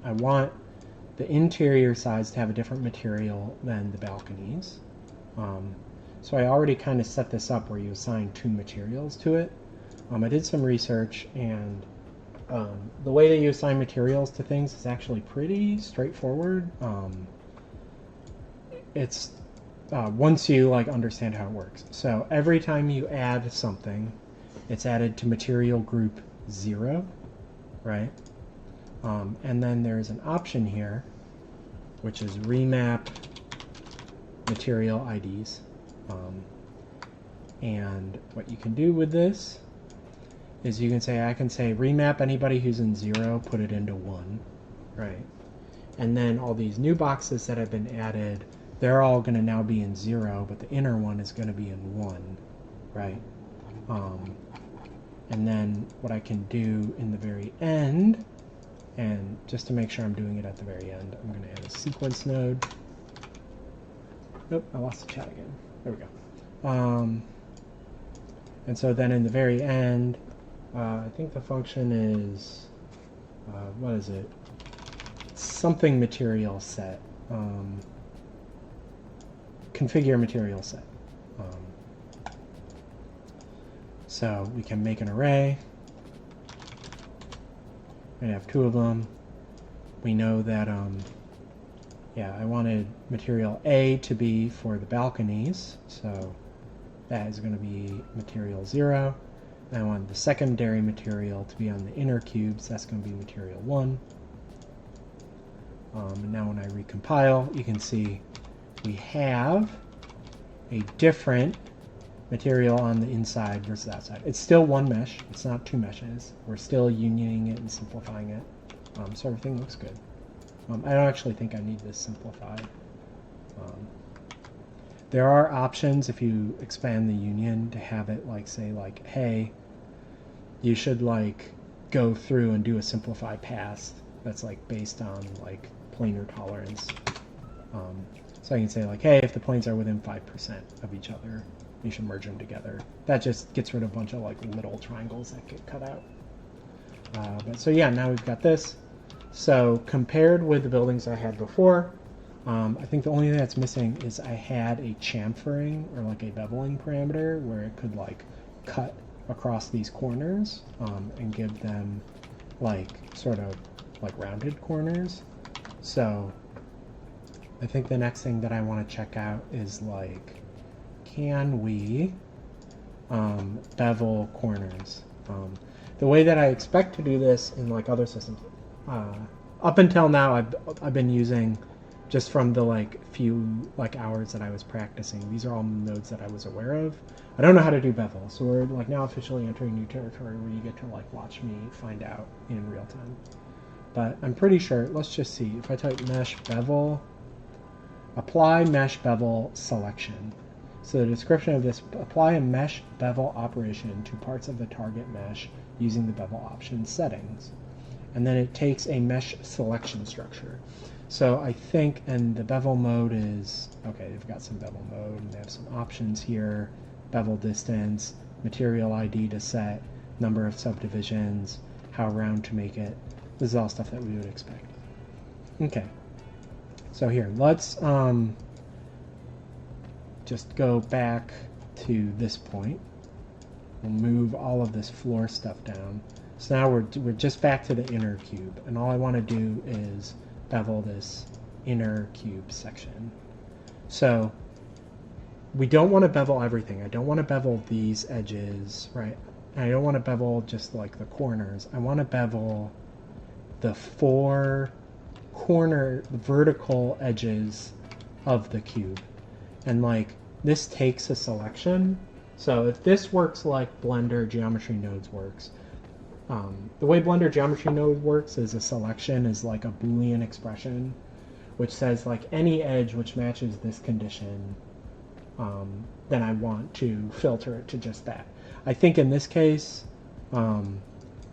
I want the interior sides to have a different material than the balconies. So I already kind of set this up where you assign 2 materials to it. I did some research, and the way that you assign materials to things is actually pretty straightforward. It's once you understand how it works. So every time you add something, it's added to material group 0, right? And then there's an option here, which is remap material IDs. And what you can do with this is you can say, I can say remap anybody who's in 0, put it into 1, right? And then all these new boxes that have been added, they're all going to now be in 0, but the inner one is going to be in 1, right? And then what I can do in the very end, and just to make sure I'm doing it at the very end, I'm going to add a sequence node. Nope, I lost the chat again. There we go. And so then in the very end, I think the function is, what is it? Something material set. Configure material set. So we can make an array. We have 2 of them. We know that, yeah, I wanted material A to be for the balconies, so that is going to be material 0. And I want the secondary material to be on the inner cubes, that's going to be material 1. And now when I recompile, you can see we have a different material on the inside versus outside. It's still 1 mesh, it's not 2 meshes. We're still unioning it and simplifying it, so everything looks good. I don't actually think I need this simplified. There are options if you expand the union to have it say hey, you should go through and do a simplified pass that's based on planar tolerance. So I can say hey, if the planes are within 5% of each other, you should merge them together. That just gets rid of a bunch of little triangles that get cut out. But so yeah, now we've got this. So compared with the buildings I had before, I think the only thing that's missing is I had a chamfering or a beveling parameter where it could cut across these corners and give them sort of rounded corners. So I think the next thing that I want to check out is can we bevel corners? The way that I expect to do this in other systems, up until now I've been using, just from the few hours that I was practicing, these are all nodes that I was aware of. I don't know how to do bevel, so we're now officially entering new territory where you get to watch me find out in real time. But I'm pretty sure, let's just see, if I type mesh bevel, apply mesh bevel selection. So the description of this, apply a mesh bevel operation to parts of the target mesh using the bevel option settings. And then it takes a mesh selection structure. So I think, and the bevel mode is, okay, they've got some bevel mode, and they have some options here, bevel distance, material ID to set, number of subdivisions, how round to make it. This is all stuff that we would expect. Okay, so here, let's just go back to this point. We'll move all of this floor stuff down. So now we're just back to the inner cube, and all I want to do is bevel this inner cube section. So we don't want to bevel everything. I don't want to bevel these edges, right? And I don't want to bevel just like the corners. I want to bevel the 4 corner vertical edges of the cube. And like this takes a selection. So if this works like Blender Geometry Nodes works, the way Blender Geometry Node works is a selection is like a Boolean expression, which says like any edge which matches this condition, then I want to filter it to just that. I think in this case,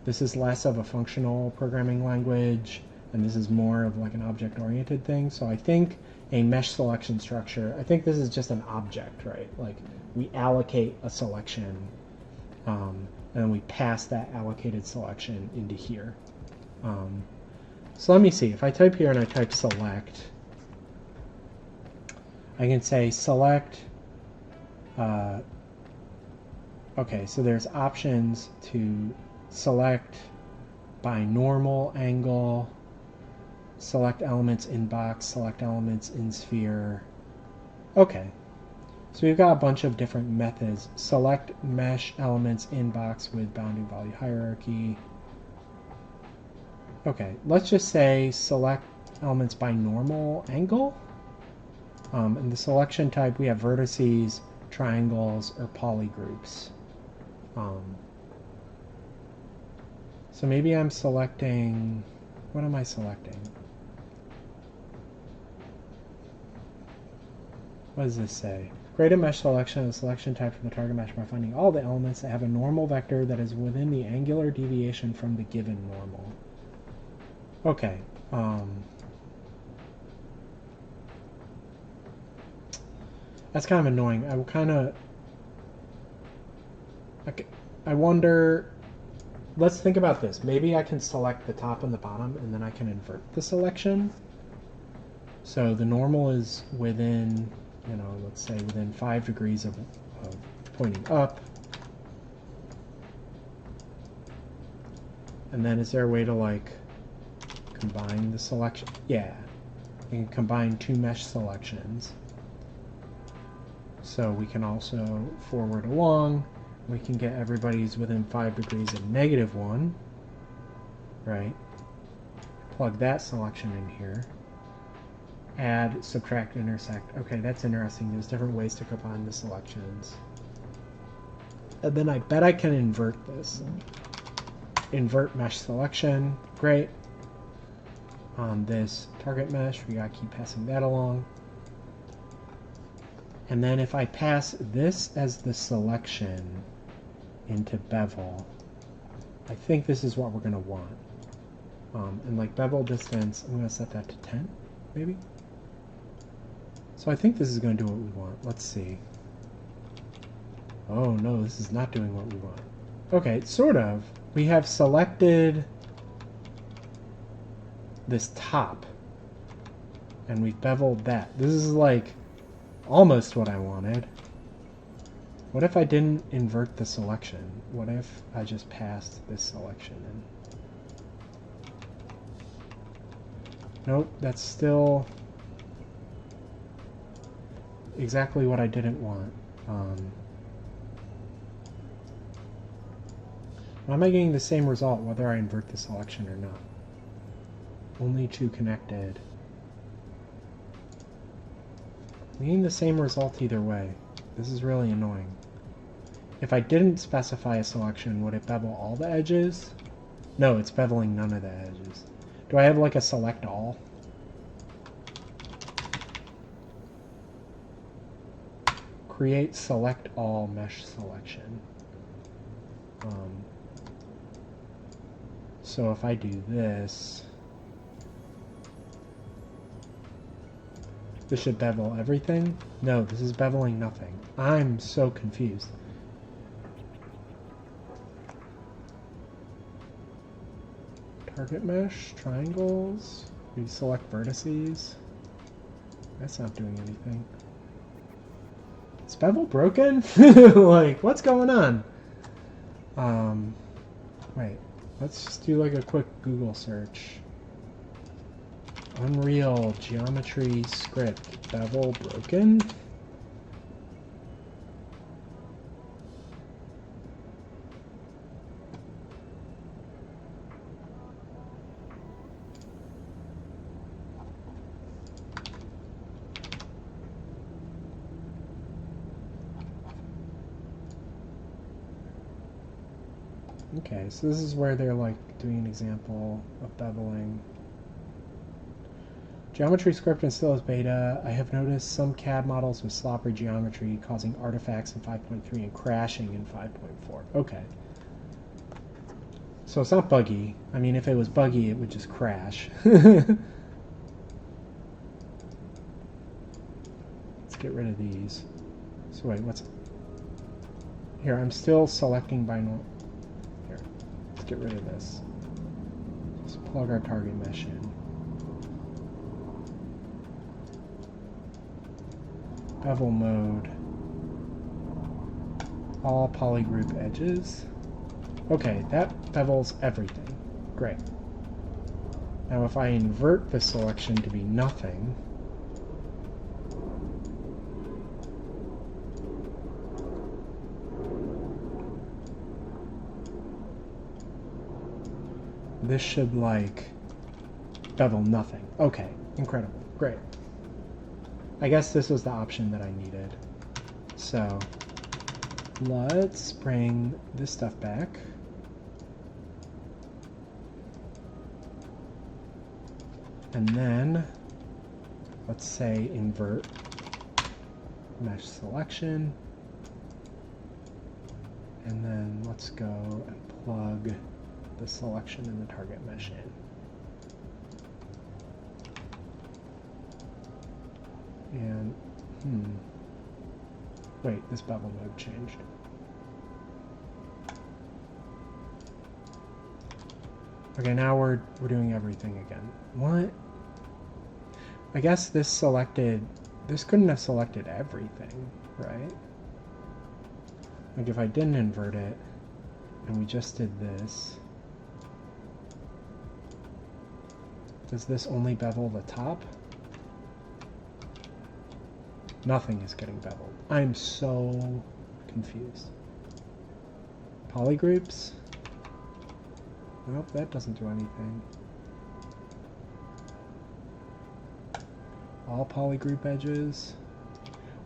this is less of a functional programming language, and this is more of like an object-oriented thing. So I think a mesh selection structure, I think this is just an object, right? Like we allocate a selection, and we pass that allocated selection into here. So let me see. If I type here and I type select, I can say select. Okay, so there's options to select by normal angle, select elements in box, select elements in sphere. Okay, so we've got a bunch of different methods. Select mesh elements in box with bounding value hierarchy. Okay, let's just say select elements by normal angle. In the selection type, we have vertices, triangles, or polygroups. So maybe I'm selecting, what am I selecting? What does this say? Create a mesh selection of the selection type from the target mesh by finding all the elements that have a normal vector that is within the angular deviation from the given normal. Okay. That's kind of annoying. I will kind of... I wonder... Let's think about this. Maybe I can select the top and the bottom, and then I can invert the selection. So the normal is within, you know, let's say within 5 degrees of pointing up. And then is there a way to, like, combine the selection? Yeah. You can combine 2 mesh selections. So we can also forward along. We can get everybody's within 5 degrees of -1, right? Plug that selection in here. Add, subtract, intersect. Okay, that's interesting. There's different ways to combine the selections. And then I bet I can invert this. Invert mesh selection. Great. On this target mesh, we gotta keep passing that along. And then if I pass this as the selection into bevel, I think this is what we're going to want. And like bevel distance, I'm going to set that to 10, maybe? So I think this is going to do what we want. Let's see. Oh no, this is not doing what we want. Okay, sort of. We have selected this top, and we've beveled that. This is like almost what I wanted. What if I didn't invert the selection? What if I just passed this selection in? Nope, that's still exactly what I didn't want. Why am I getting the same result whether I invert the selection or not? Only 2 connected. I'm getting the same result either way. This is really annoying. If I didn't specify a selection, would it bevel all the edges? No, it's beveling none of the edges. Do I have like a select all? Create select all mesh selection. So if I do this, this should bevel everything? No, this is beveling nothing. I'm so confused. Target mesh, triangles, we select vertices. That's not doing anything. Is bevel broken? Like, what's going on? Wait, let's just do like a quick Google search. Unreal Geometry Script bevel broken. Okay, so this is where they're like doing an example of beveling. Geometry Script and still is beta. I have noticed some CAD models with sloppy geometry causing artifacts in 5.3 and crashing in 5.4. Okay. So it's not buggy. I mean, if it was buggy, it would just crash. Let's get rid of these. So wait, what's... Here, I'm still selecting binaural. Here, let's get rid of this. Just plug our target mesh in. Bevel mode. All polygroup edges. Okay, that bevels everything. Great. Now if I invert the selection to be nothing, this should like bevel nothing. Okay, incredible, great. I guess this was the option that I needed. So let's bring this stuff back. And then let's say invert mesh selection. And then let's go and plug the selection in the target mesh in. And, wait, this bevel mode changed. Okay, now we're doing everything again. What? I guess this couldn't have selected everything, right? Like if I didn't invert it, and we just did this, does this only bevel the top? Nothing is getting beveled. I'm so confused. Polygroups? Nope, that doesn't do anything. All polygroup edges.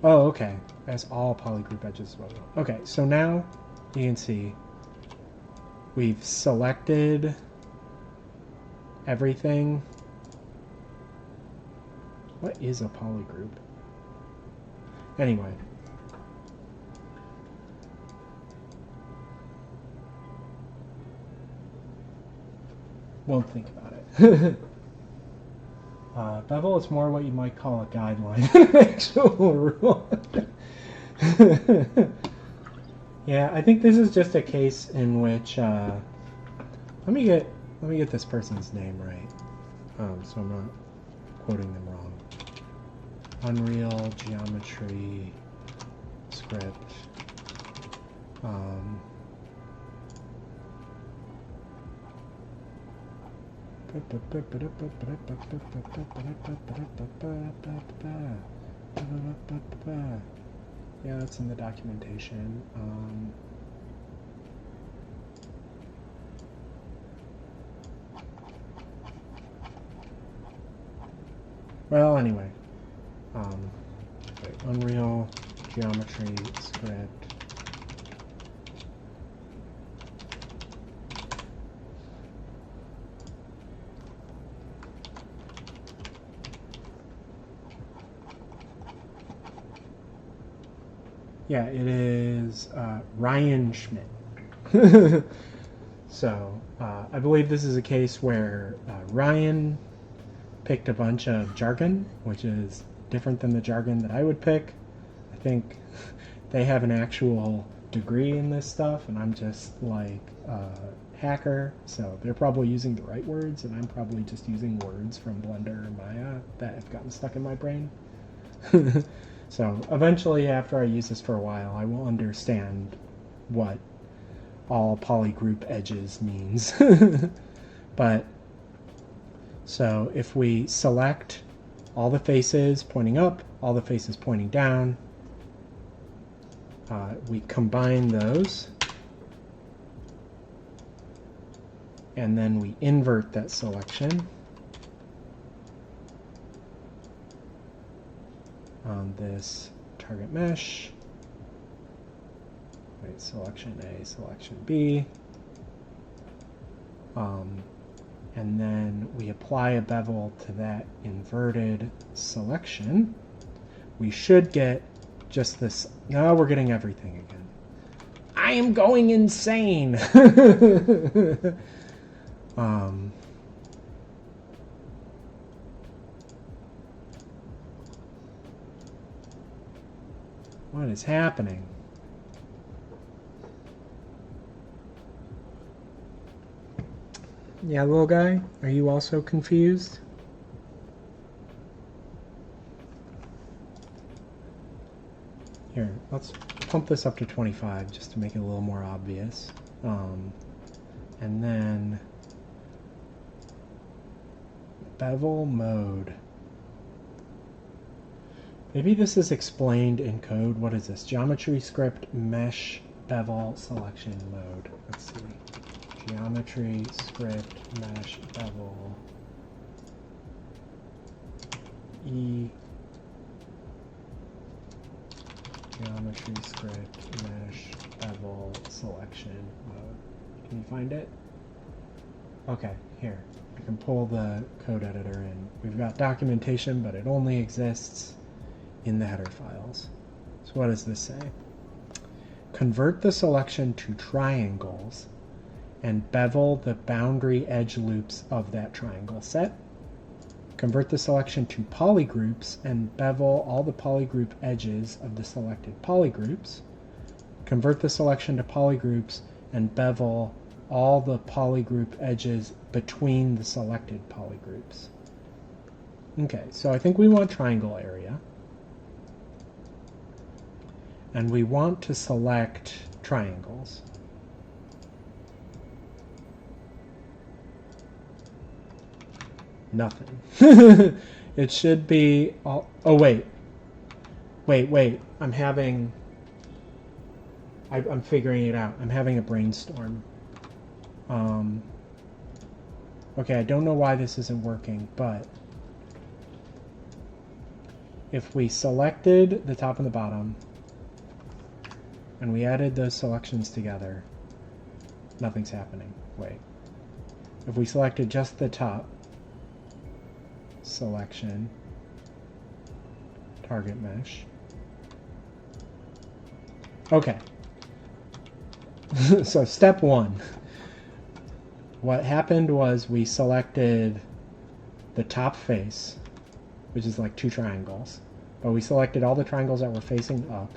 Oh, okay. That's all polygroup edges as well. Okay, so now you can see we've selected everything. What is a polygroup? Anyway. Won't think about it. Bevel is more what you might call a guideline than an actual rule. Yeah, I think this is just a case in which let me get this person's name right, so I'm not quoting them wrong. Unreal Geometry Script. Yeah, that's in the documentation. Well, anyway. Unreal Geometry Script. Yeah, it is Ryan Schmidt. So, I believe this is a case where Ryan picked a bunch of jargon, which is different than the jargon that I would pick. I think they have an actual degree in this stuff, and I'm just like a hacker, so they're probably using the right words, and I'm probably just using words from Blender or Maya that have gotten stuck in my brain. So eventually, after I use this for a while, I will understand what all polygroup edges means. But so if we select all the faces pointing up, all the faces pointing down, we combine those, and then we invert that selection on this target mesh. Wait, selection A, selection B. And then we apply a bevel to that inverted selection. We should get just this. No, we're getting everything again. I am going insane. What is happening? Yeah, little guy, are you also confused? Here, let's pump this up to 25 just to make it a little more obvious. And then bevel mode. Maybe this is explained in code. What is this? Geometry script mesh bevel selection mode. Let's see. Geometry script mesh bevel geometry script mesh bevel selection mode. Can you find it? Okay, here. I can pull the code editor in. We've got documentation, but it only exists in the header files. So what does this say? Convert the selection to triangles and bevel the boundary edge loops of that triangle set. Convert the selection to polygroups and bevel all the polygroup edges of the selected polygroups. Convert the selection to polygroups and bevel all the polygroup edges between the selected polygroups. Okay, so I think we want triangle area. And we want to select triangles. Nothing. It should be all, oh wait. Wait. I'm figuring it out. I'm having a brainstorm. Okay, I don't know why this isn't working, but if we selected the top and the bottom and we added those selections together, nothing's happening. Wait. If we selected just the top selection, target mesh. Okay. So step one. What happened was we selected the top face, which is like two triangles, but we selected all the triangles that were facing up.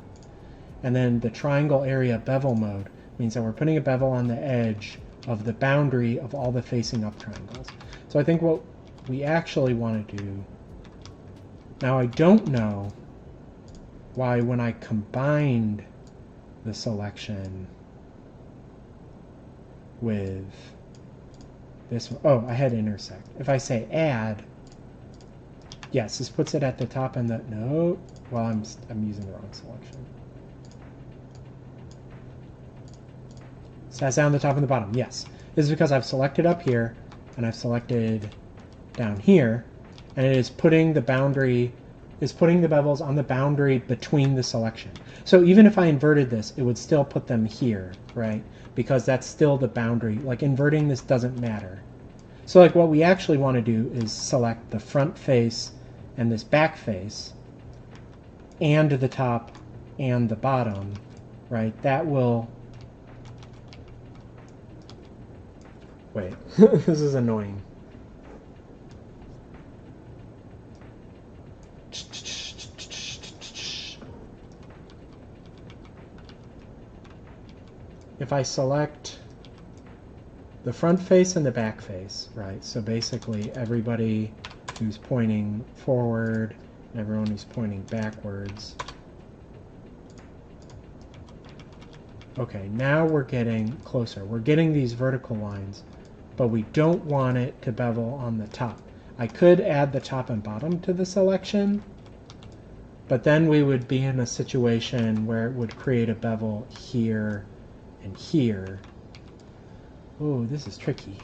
And then the triangle area bevel mode means that we're putting a bevel on the edge of the boundary of all the facing up triangles. So I think what we actually want to do, now I don't know why when I combined the selection with this one, oh, I had intersect. If I say add, yes, this puts it at the top and the, no, well, I'm using the wrong selection. So that's down the top and the bottom, yes. This is because I've selected up here and I've selected down here, and it is putting the boundary, is putting the bevels on the boundary between the selection. So even if I inverted this, it would still put them here, right? Because that's still the boundary. Like inverting this doesn't matter. So like what we actually want to do is select the front face and this back face and the top and the bottom, right? That will, wait, this is annoying. If I select the front face and the back face, right? So basically everybody who's pointing forward and everyone who's pointing backwards. Okay, now we're getting closer. We're getting these vertical lines, but we don't want it to bevel on the top. I could add the top and bottom to the selection, but then we would be in a situation where it would create a bevel here and here. Oh, this is tricky.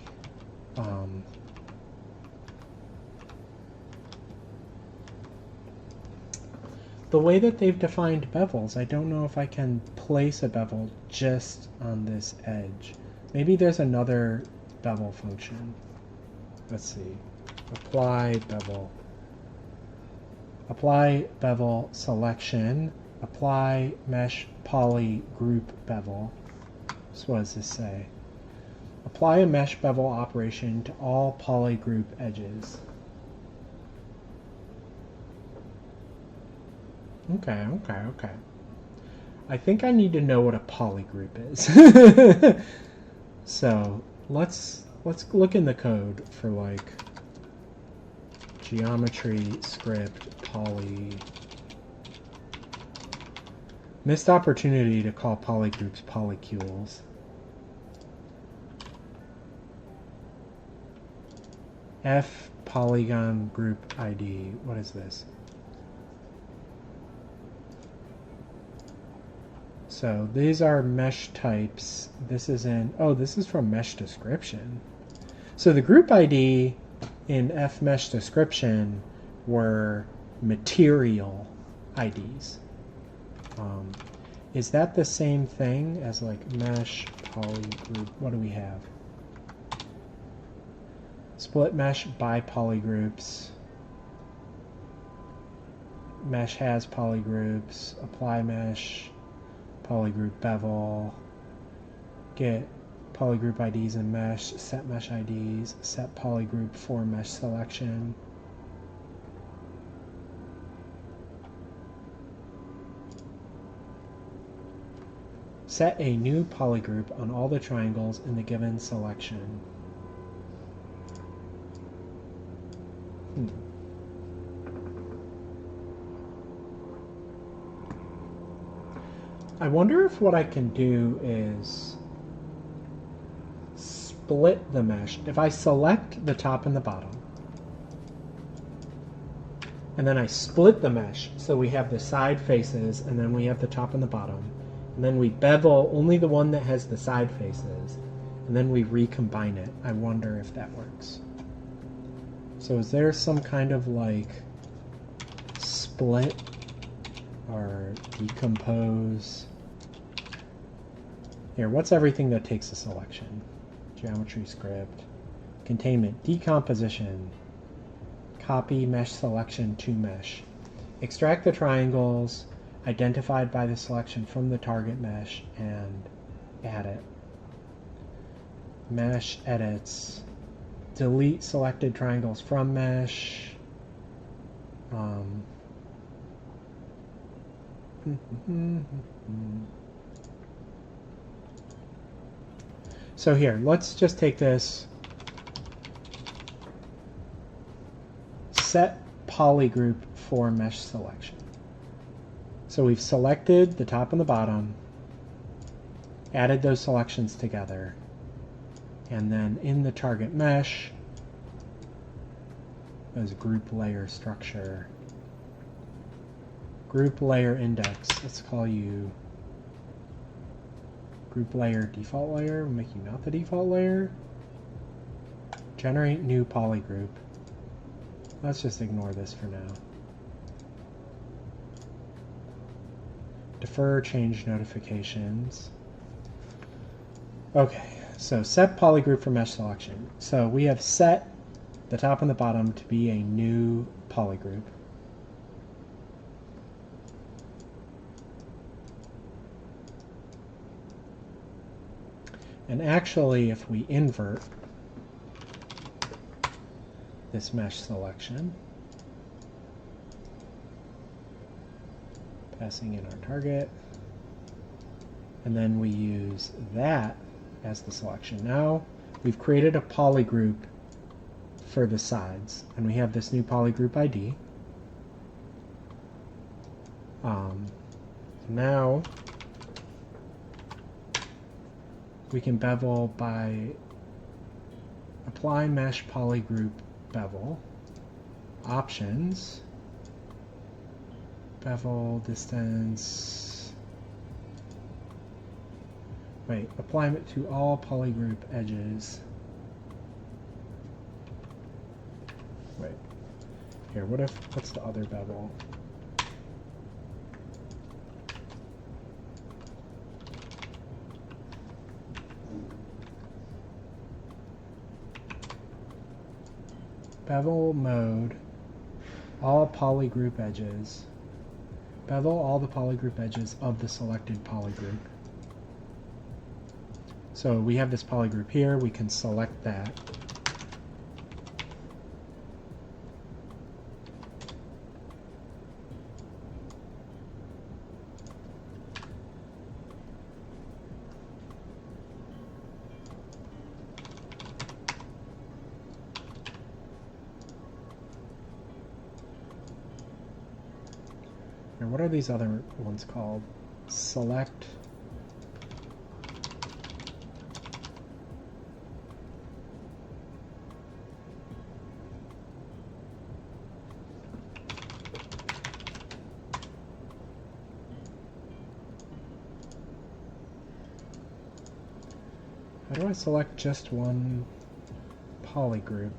The way that they've defined bevels, I don't know if I can place a bevel just on this edge. Maybe there's another bevel function. Let's see. Apply bevel. Apply bevel selection. Apply mesh poly group bevel. So what does this say? Apply a mesh bevel operation to all poly group edges. Okay. I think I need to know what a polygroup is. So let's look in the code for like geometry script poly. Missed opportunity to call polygroups polycules. F polygon group ID. What is this? So these are mesh types. This is in, oh, this is from mesh description. So the group ID in F mesh description were material IDs. Is that the same thing as like mesh polygroup? What do we have? Split mesh by polygroups. Mesh has polygroups. Apply mesh. Polygroup bevel, get polygroup IDs in mesh, set mesh IDs, set polygroup for mesh selection. Set a new polygroup on all the triangles in the given selection. I wonder if what I can do is split the mesh. If I select the top and the bottom, and then I split the mesh, so we have the side faces, and then we have the top and the bottom, and then we bevel only the one that has the side faces, and then we recombine it. I wonder if that works. So is there some kind of like split or decompose? Here, what's everything that takes a selection? Geometry script, containment, decomposition, copy mesh selection to mesh. Extract the triangles identified by the selection from the target mesh and add it. Mesh edits, delete selected triangles from mesh. So here, let's just take this, set polygroup for mesh selection. So we've selected the top and the bottom, added those selections together, and then in the target mesh, there's group layer structure. Group layer index, let's call you group layer default layer. We'll make you not the default layer. Generate new polygroup. Let's just ignore this for now. Defer change notifications. Okay, so set polygroup for mesh selection. So we have set the top and the bottom to be a new polygroup. And actually, if we invert this mesh selection, passing in our target, and then we use that as the selection. Now we've created a polygroup for the sides, and we have this new polygroup ID. Now we can bevel by apply mesh polygroup bevel. Options. Bevel distance. Wait, apply it to all polygroup edges. Wait. Here, what's the other bevel? Bevel mode, all polygroup edges. Bevel all the polygroup edges of the selected polygroup. So we have this polygroup here, we can select that. And what are these other ones called? Select. How do I select just one polygroup?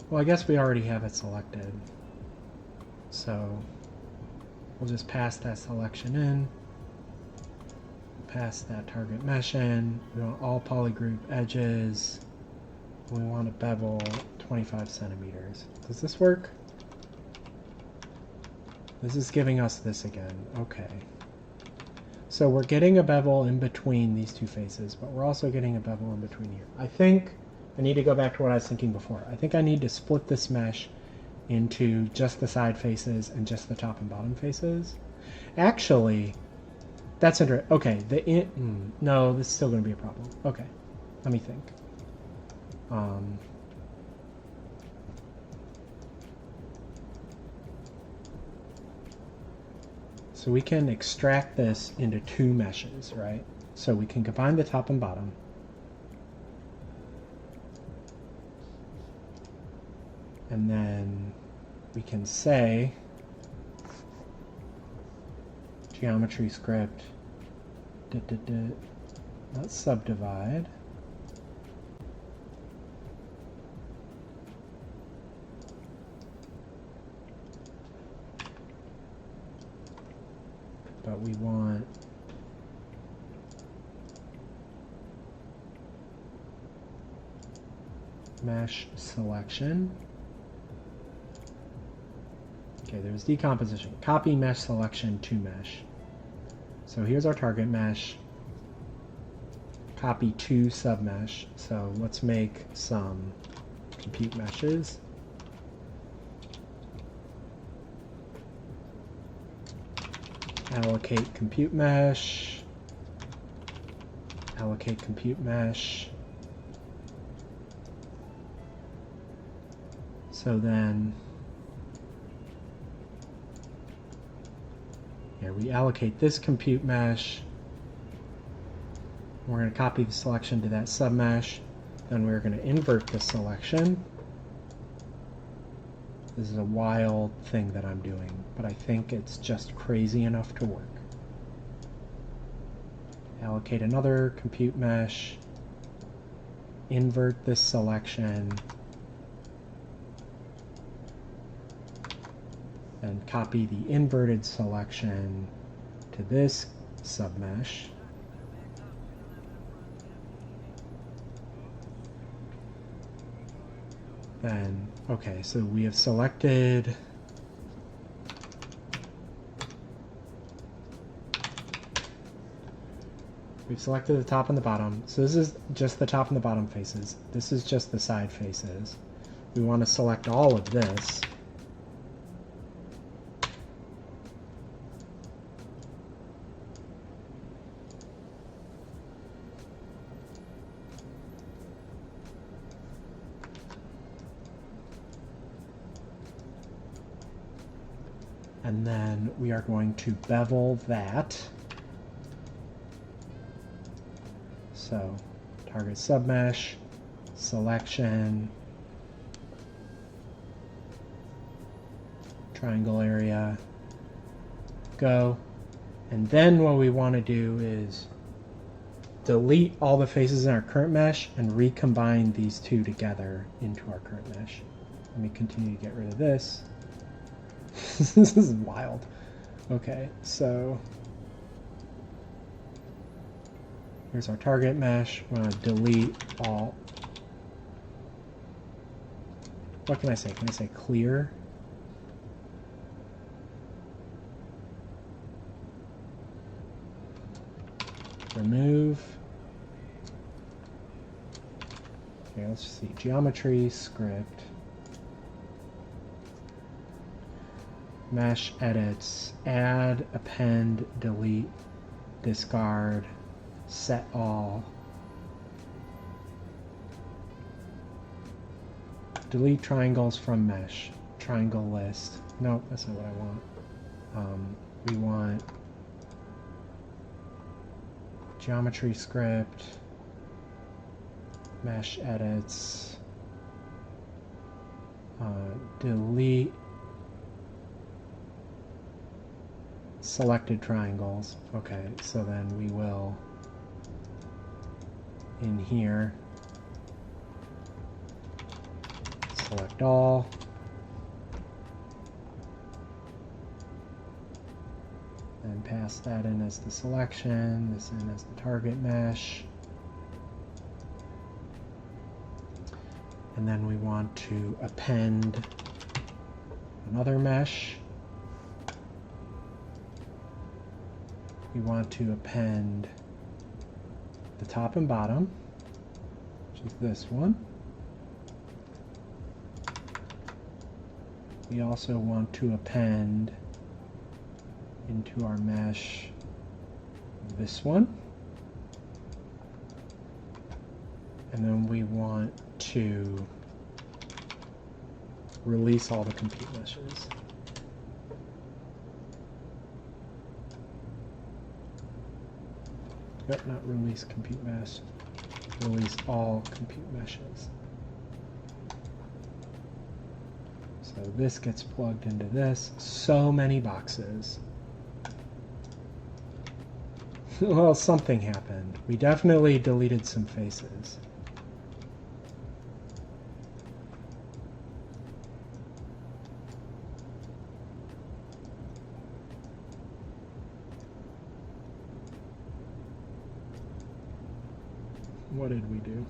Well, I guess we already have it selected. So we'll just pass that selection in. Pass that target mesh in. We want all polygroup edges. We want to bevel 25 centimeters. Does this work? This is giving us this again. Okay. So we're getting a bevel in between these two faces, but we're also getting a bevel in between here. I think I need to go back to what I was thinking before. I think I need to split this mesh into just the side faces and just the top and bottom faces. Actually, that's interesting. Okay, no, this is still going to be a problem. Okay, let me think. So we can extract this into two meshes, right? So we can combine the top and bottom. And then we can say geometry script, not subdivide. But we want mesh selection. Okay, there's decomposition. Copy mesh selection to mesh. So here's our target mesh. Copy to submesh. So let's make some compute meshes. Allocate compute mesh. Allocate compute mesh. So then here we allocate this compute mesh. We're going to copy the selection to that submesh. Then we're going to invert the selection. This is a wild thing that I'm doing, but I think it's just crazy enough to work. Allocate another compute mesh. Invert this selection. And copy the inverted selection to this submesh. Then, okay, so we have selected we've selected the top and the bottom. So this is just the top and the bottom faces. This is just the side faces. We want to select all of this. And then we are going to bevel that. So target submesh, selection, triangle area, go. And then what we want to do is delete all the faces in our current mesh and recombine these two together into our current mesh. Let me continue to get rid of this. This is wild. Okay, so here's our target mesh. We're going to delete all. What can I say? Can I say clear? Remove. Okay, let's see. Geometry script. Mesh edits. Add, append, delete, discard, set all. Delete triangles from mesh. Triangle list. Nope, that's not what I want. We want geometry script, mesh edits, delete selected triangles. Okay, so then we will, in here, select all. And pass that in as the selection, this in as the target mesh. And then we want to append another mesh. We want to append the top and bottom, which is this one. We also want to append into our mesh this one. And then we want to release all the compute meshes. Yep, not release compute mesh. Release all compute meshes. So this gets plugged into this. So many boxes. Well, something happened. We definitely deleted some faces. What did we do?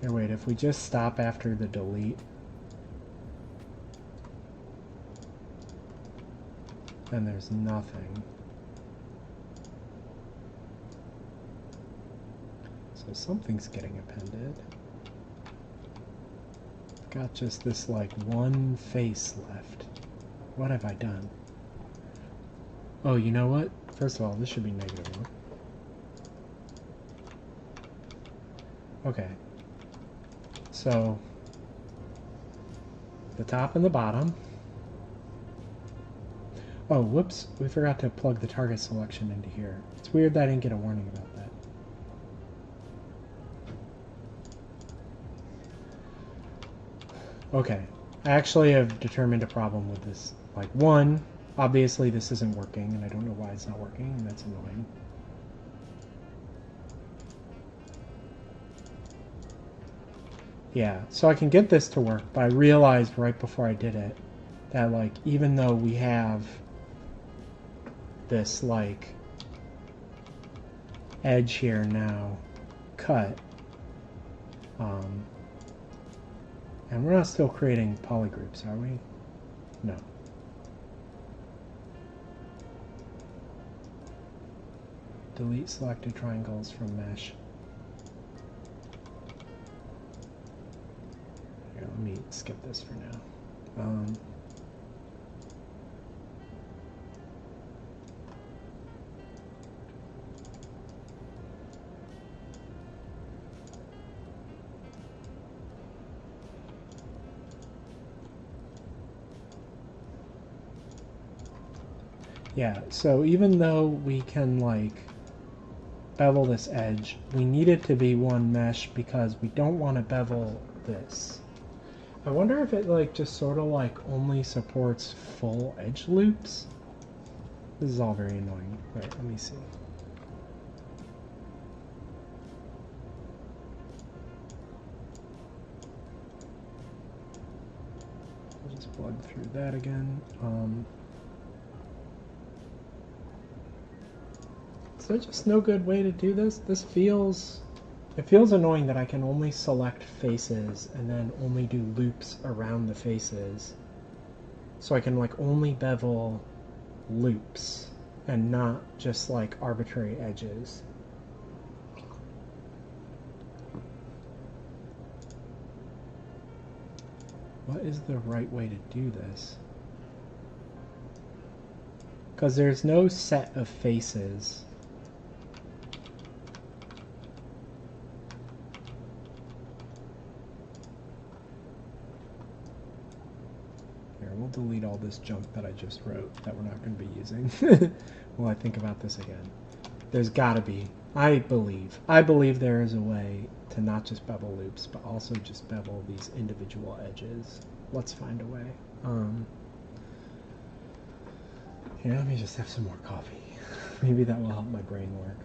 Here, wait, if we just stop after the delete, then there's nothing. So something's getting appended. Got just this like one face left. What have I done? Oh, you know what? First of all, this should be -1. Okay. So the top and the bottom. Oh, whoops. We forgot to plug the target selection into here. It's weird that I didn't get a warning about that. Okay. I actually have determined a problem with this. Like, one, obviously this isn't working, and I don't know why it's not working, and that's annoying. Yeah, so I can get this to work, but I realized right before I did it that, like, even though we have this, like, edge here now cut, and we're not still creating polygroups, are we? No. Delete selected triangles from mesh. Here, let me skip this for now. Yeah, so even though we can like bevel this edge, we need it to be one mesh because we don't want to bevel this. I wonder if it like just sort of like only supports full edge loops. This is all very annoying. Wait, let me see. I'll just plug through that again. Is there just no good way to do this? It feels annoying that I can only select faces and then only do loops around the faces. So I can like only bevel loops and not just like arbitrary edges. What is the right way to do this? Because there's no set of faces. Here, we'll delete all this junk that I just wrote that we're not going to be using while I think about this again. There's gotta be. I believe there is a way to not just bevel loops, but also just bevel these individual edges. Let's find a way. Here, let me just have some more coffee. Maybe that will help my brain work.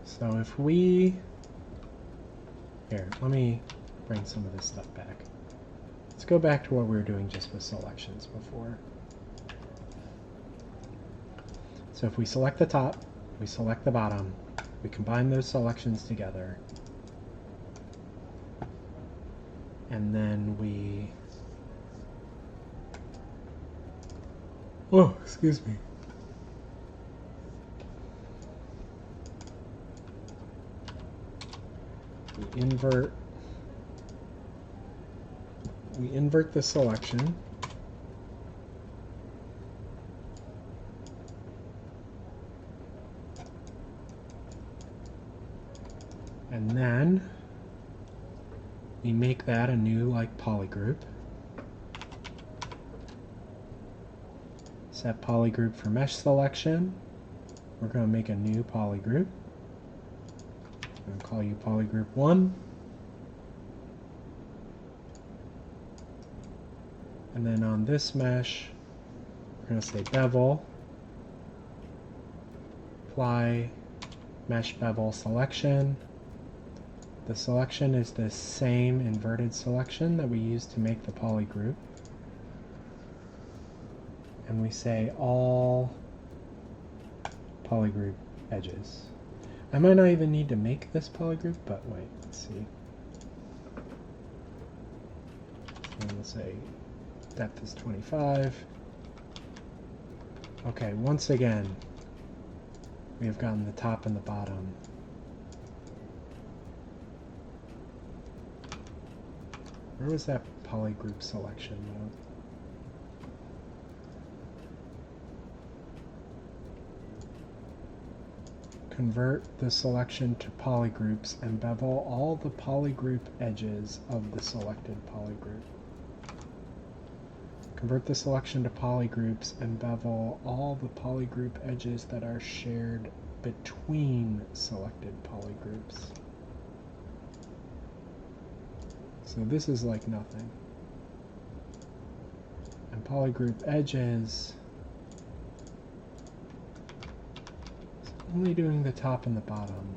So if we... Here, let me bring some of this stuff back. Let's go back to what we were doing just with selections before. So if we select the top, we select the bottom, we combine those selections together, and then we... Oh, excuse me. We invert the selection. And then we make that a new like polygroup. Set polygroup for mesh selection. We're going to make a new polygroup. I'm going to call you polygroup 1. And then on this mesh, we're going to say bevel, apply mesh bevel selection. The selection is the same inverted selection that we used to make the polygroup. And we say all polygroup edges. I might not even need to make this polygroup, but wait, let's see. So we'll say depth is 25. Okay, once again, we have gotten the top and the bottom. Where was that polygroup selection though? Convert the selection to polygroups and bevel all the polygroup edges of the selected polygroup. Convert the selection to polygroups and bevel all the polygroup edges that are shared between selected polygroups. So this is like nothing. And polygroup edges, it's only doing the top and the bottom.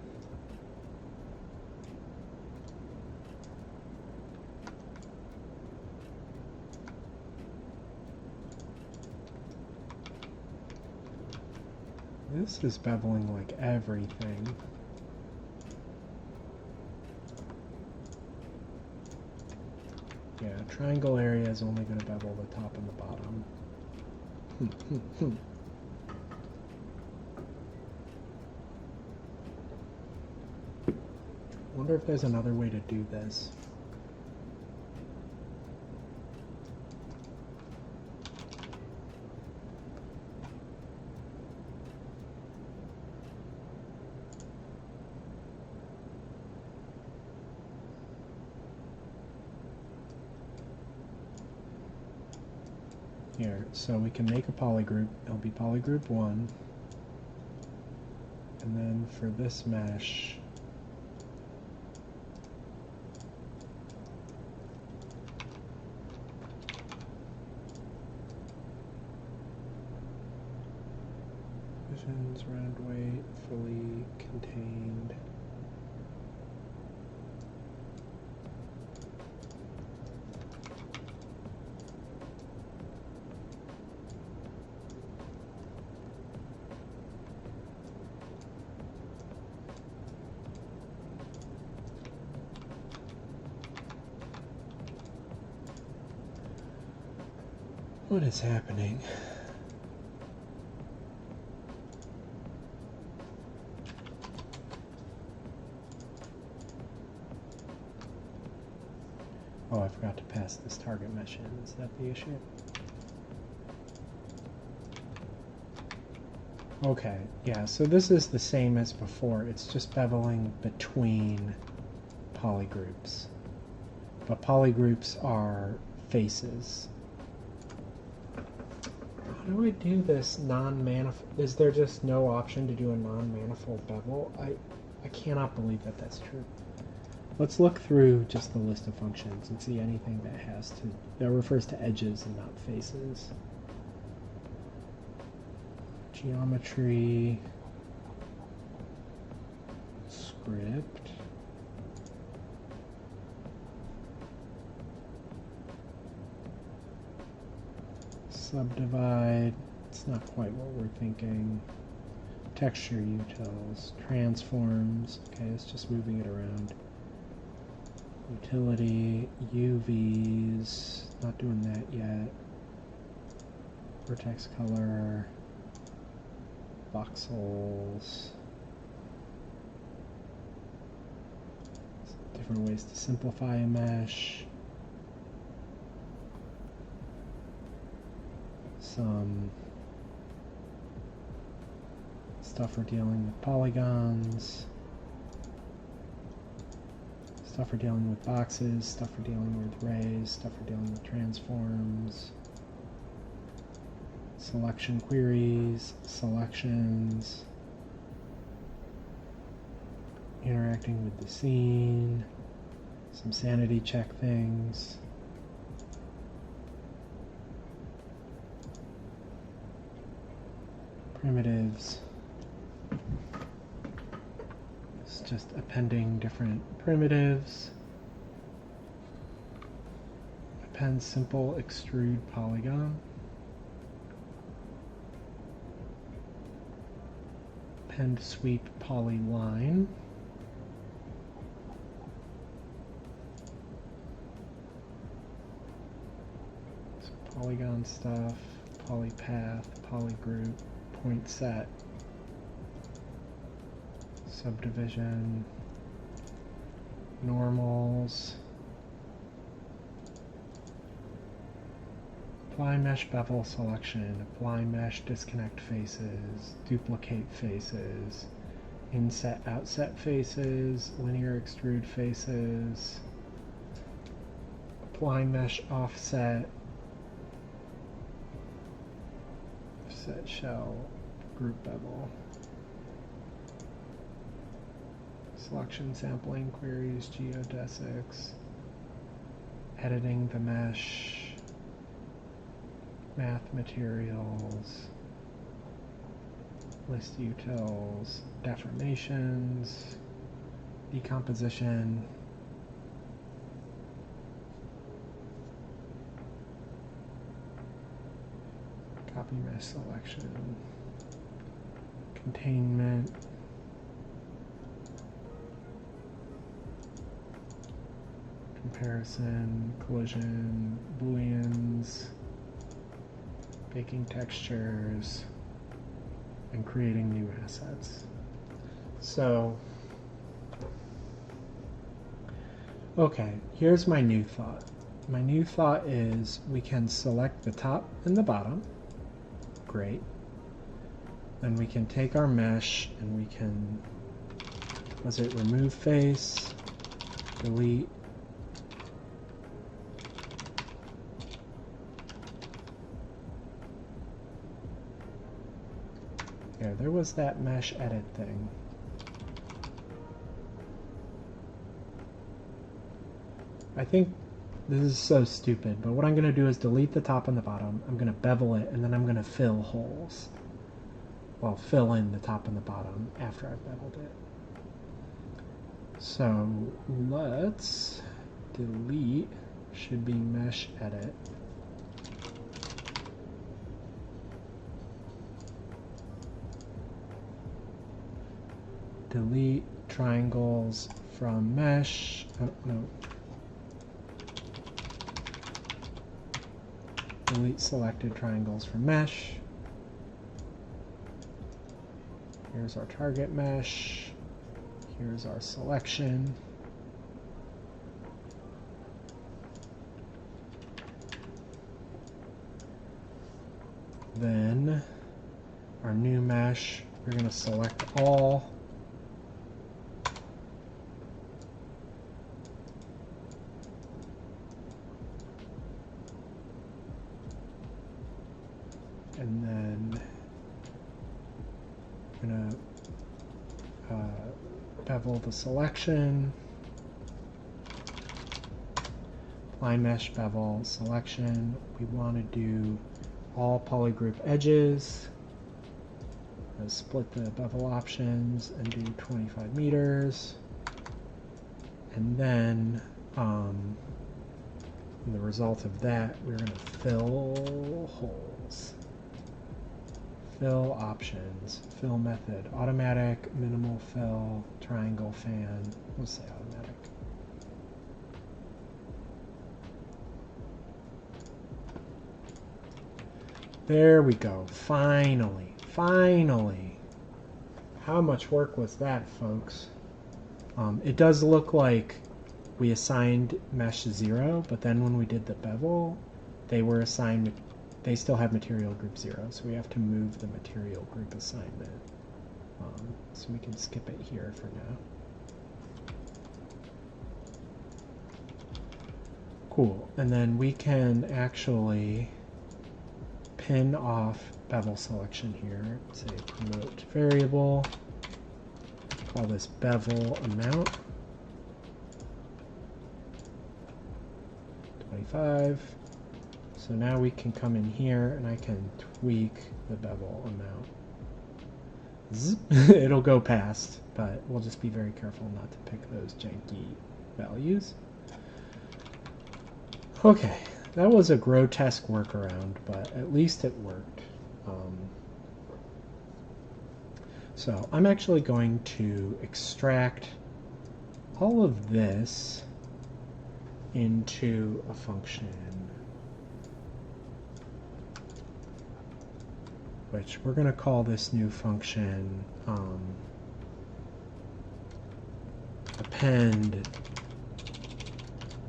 This is beveling like everything. Yeah, triangle area is only going to bevel the top and the bottom. Wonder if there's another way to do this. Here, so we can make a polygroup. It'll be polygroup 1. And then for this mesh, divisions, round weight, fully contained. What is happening? Oh, I forgot to pass this target mesh in. Is that the issue? Okay, yeah, so this is the same as before. It's just beveling between polygroups. But polygroups are faces. How do I do this non-manifold? Is there just no option to do a non-manifold bevel? I cannot believe that that's true. Let's look through just the list of functions and see anything that refers to edges and not faces. Geometry script. Subdivide. It's not quite what we're thinking. Texture utils. Transforms. Okay, it's just moving it around. Utility. UVs. Not doing that yet. Vertex color. Voxels. Different ways to simplify a mesh. Some stuff for dealing with polygons, stuff for dealing with boxes, stuff for dealing with rays, stuff for dealing with transforms, selection queries, selections, interacting with the scene, some sanity check things. Primitives. It's just appending different primitives. Append simple extrude polygon. Append sweep polyline. So polygon stuff, polypath, polygroup. Point set, subdivision, normals, apply mesh bevel selection, apply mesh disconnect faces, duplicate faces, inset outset faces, linear extrude faces, apply mesh offset, set shell, group bevel, selection sampling queries, geodesics, editing the mesh, math materials, list utils, deformations, decomposition, copy mesh selection, containment, comparison, collision, booleans, baking textures, and creating new assets. So, okay, here's my new thought. My new thought is we can select the top and the bottom. Great. Then we can take our mesh and we can, was it remove face, delete, yeah, there was that mesh edit thing. I think this is so stupid, but what I'm going to do is delete the top and the bottom. I'm going to bevel it, and then I'm going to fill holes. Well, fill in the top and the bottom after I've beveled it. So let's delete, should be mesh edit. Delete triangles from mesh. Oh, no. Delete selected triangles from mesh. Here's our target mesh. Here's our selection. Then our new mesh, we're going to select all. And then I'm going to bevel the selection, line mesh bevel selection. We want to do all polygroup edges. Split the bevel options and do 25 meters. And then the result of that, we're going to fill holes. Fill options, fill method, automatic, minimal fill, triangle fan. We'll say automatic. There we go. Finally. Finally. How much work was that, folks? It does look like we assigned mesh 0, but then when we did the bevel, they were assigned, they still have material group 0, so we have to move the material group assignment. So we can skip it here for now. Cool, and then we can actually pin off bevel selection here. Say promote variable, call this bevel amount, 25. So now we can come in here and I can tweak the bevel amount. It'll go past, but we'll just be very careful not to pick those janky values. Okay, that was a grotesque workaround, but at least it worked. So I'm actually going to extract all of this into a function, which we're going to call this new function append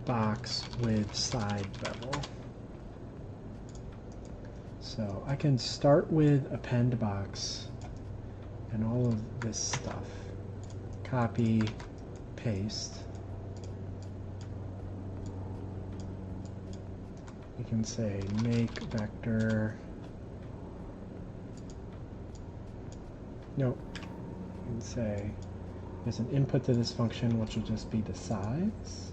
box with side bevel. So I can start with append box and all of this stuff. Copy, paste. We can say make vector. Nope. We can say there's an input to this function, which will just be the size.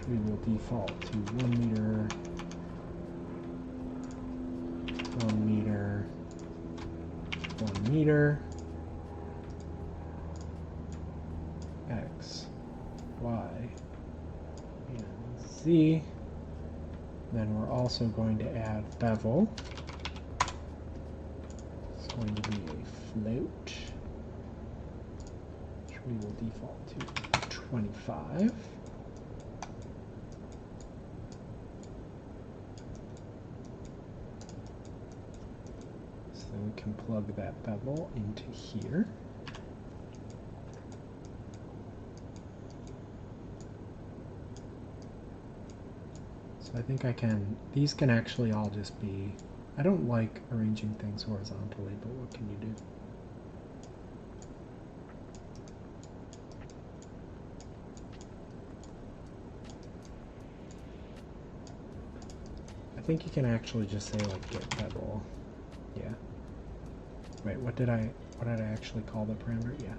We will default to 1 meter, 1 meter, 1 meter, X, Y, and Z. Then we're also going to add bevel. It's going to be a float. we will default to 25. So then we can plug that bevel into here. So I think I can, these can actually all just be, I don't like arranging things horizontally, but what can you do? I think you can actually just say like get bevel. Yeah. Wait, what did I actually call the parameter? Yeah.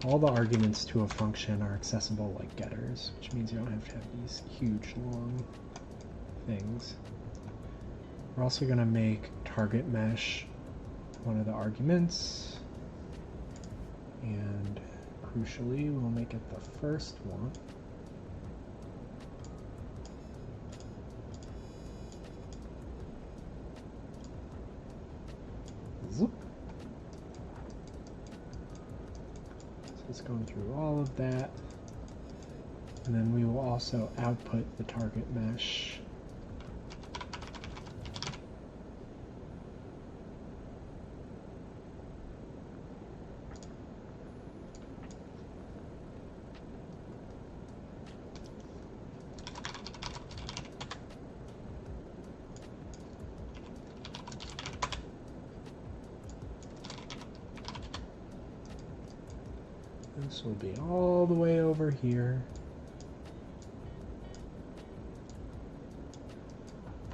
All the arguments to a function are accessible like getters, which means you don't have to have these huge long things. We're also going to make target mesh one of the arguments, and crucially we'll make it the first one. Zoop. So it's going through all of that, and then we will also output the target mesh. This will be all the way over here.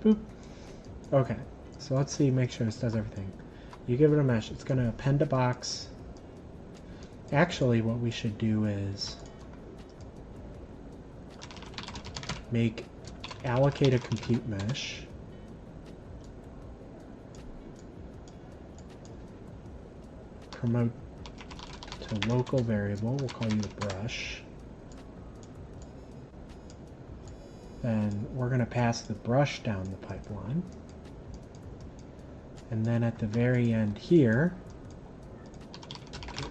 Boop. Okay, so let's see, make sure this does everything. You give it a mesh, it's going to append a box. Actually, what we should do is allocate a compute mesh. Promote to local variable, we'll call you the brush. Then we're going to pass the brush down the pipeline. And then at the very end here,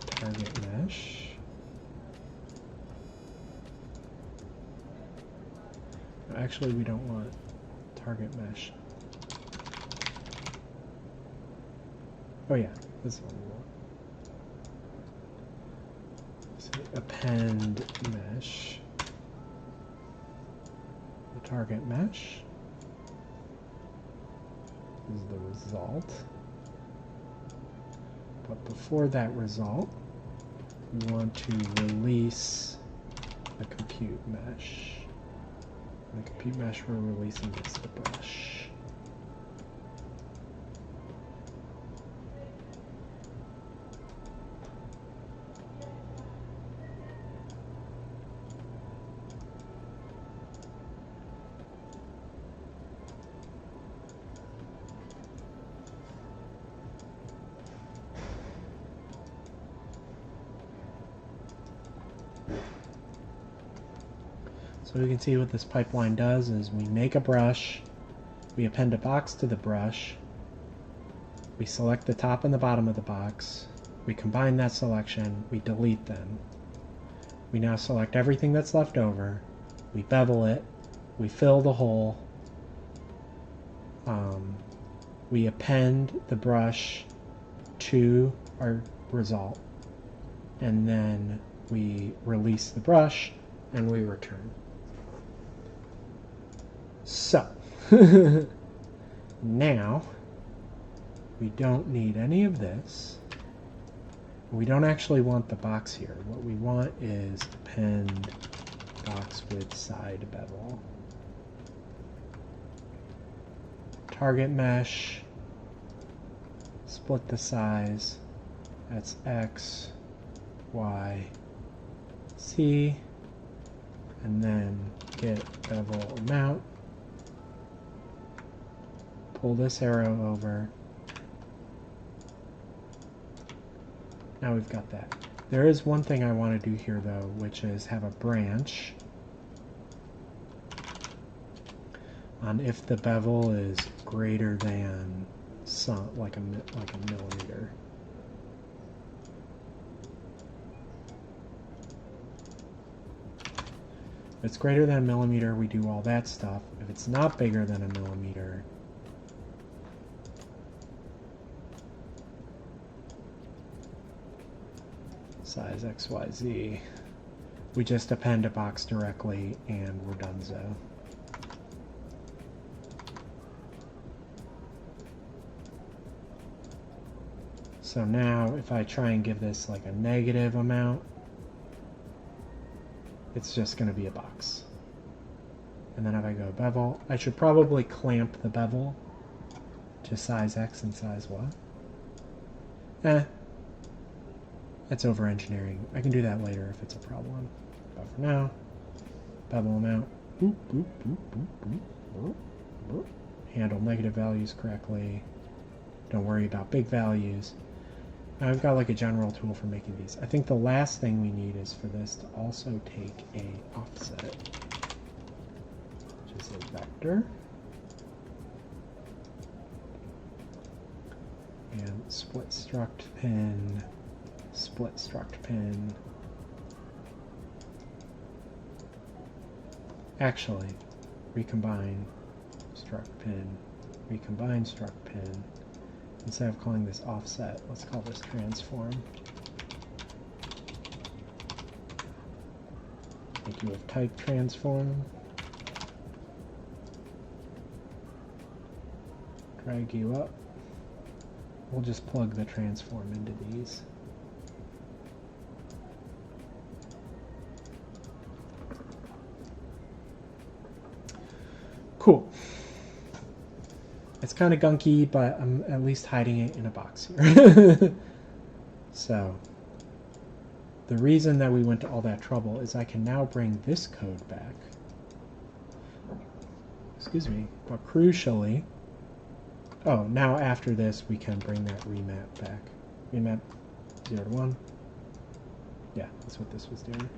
target mesh. Actually, we don't want target mesh. Oh yeah, this one we want. So append mesh. The target mesh is the result. But before that result, we want to release the compute mesh. And the compute mesh we're releasing is the brush. So we can see what this pipeline does is we make a brush, we append a box to the brush, we select the top and the bottom of the box, we combine that selection, we delete them. We now select everything that's left over, we bevel it, we fill the hole, we append the brush to our result, and then we release the brush and we return. So, now, we don't need any of this. We don't actually want the box here. What we want is append box with side bevel. Target mesh, split the size, that's X, Y, C, and then get bevel amount. Pull this arrow over. Now we've got that. There is one thing I want to do here though, which is have a branch on if the bevel is greater than some, like a millimeter. it's greater than a millimeter, we do all that stuff. If it's not bigger than a millimeter, size XYZ, we just append a box directly and we're donezo. So now if I try and give this like a negative amount, it's just going to be a box. And then if I go bevel, I should probably clamp the bevel to size X and size Y. That's over engineering. I can do that later if it's a problem. But for now, bevel amount. Boop, boop, boop, boop, boop, boop, boop. Handle negative values correctly. Don't worry about big values. Now I've got like a general tool for making these. I think the last thing we need is for this to also take a offset, which is a vector. And split struct pin, split struct pin. Actually, recombine struct pin, recombine struct pin. Instead of calling this offset, let's call this transform. Make you of type transform. Drag you up. We'll just plug the transform into these. Cool. It's kind of gunky, but I'm at least hiding it in a box here. So, the reason that we went to all that trouble is I can now bring this code back. Excuse me. But crucially, oh, now after this we can bring that remap back. Remap 0 to 1. Yeah, that's what this was doing.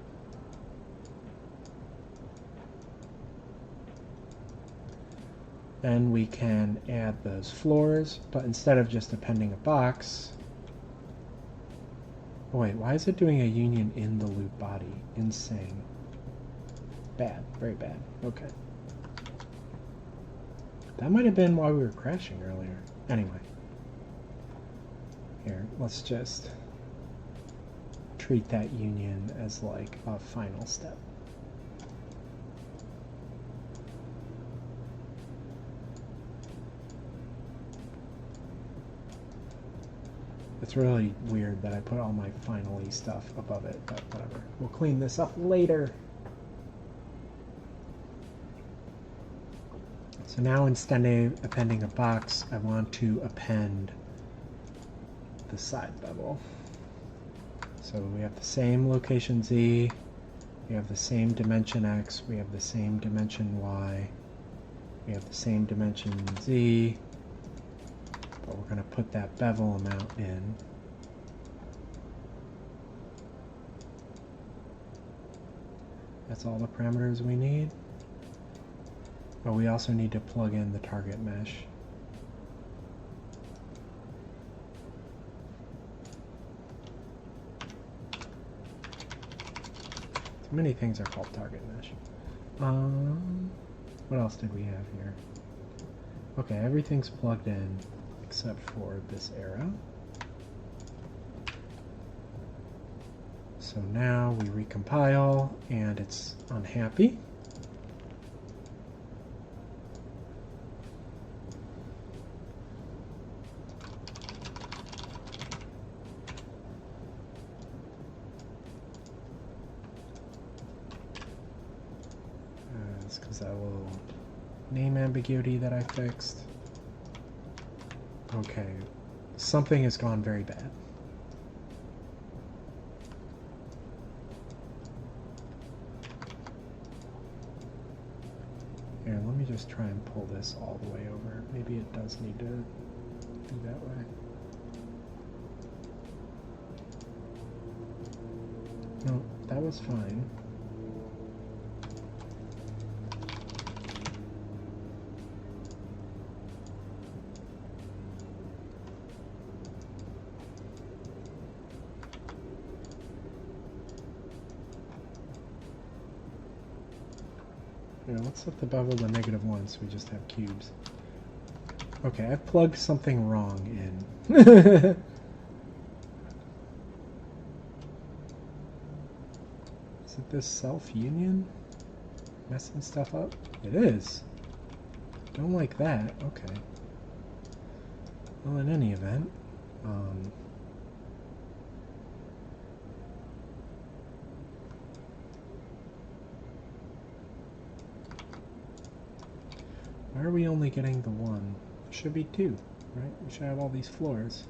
Then we can add those floors, but instead of just appending a box... Oh wait, why is it doing a union in the loop body? Insane. Bad, very bad. Okay. That might have been why we were crashing earlier. Anyway. Here, let's just treat that union as like a final step. It's really weird that I put all my finally stuff above it, but whatever. We'll clean this up later. So now instead of appending a box, I want to append the side bevel. So we have the same location Z, we have the same dimension X, we have the same dimension Y, we have the same dimension Z, but we're going to put that bevel amount in. That's all the parameters we need. But we also need to plug in the target mesh. Too many things are called target mesh. What else did we have here? Okay, everything's plugged in except for this arrow. So now we recompile and it's unhappy. That's because that little name ambiguity that I fixed. Okay, something has gone very bad. Here, let me just try and pull this all the way over. Maybe it does need to be that way. No, that was fine. Yeah, let's set the bevel to -1 so we just have cubes. Okay, I've plugged something wrong in. Is it this self-union? Messing stuff up? It is. Don't like that. Okay. Well, in any event, why are we only getting the one? There should be two, right? We should have all these floors.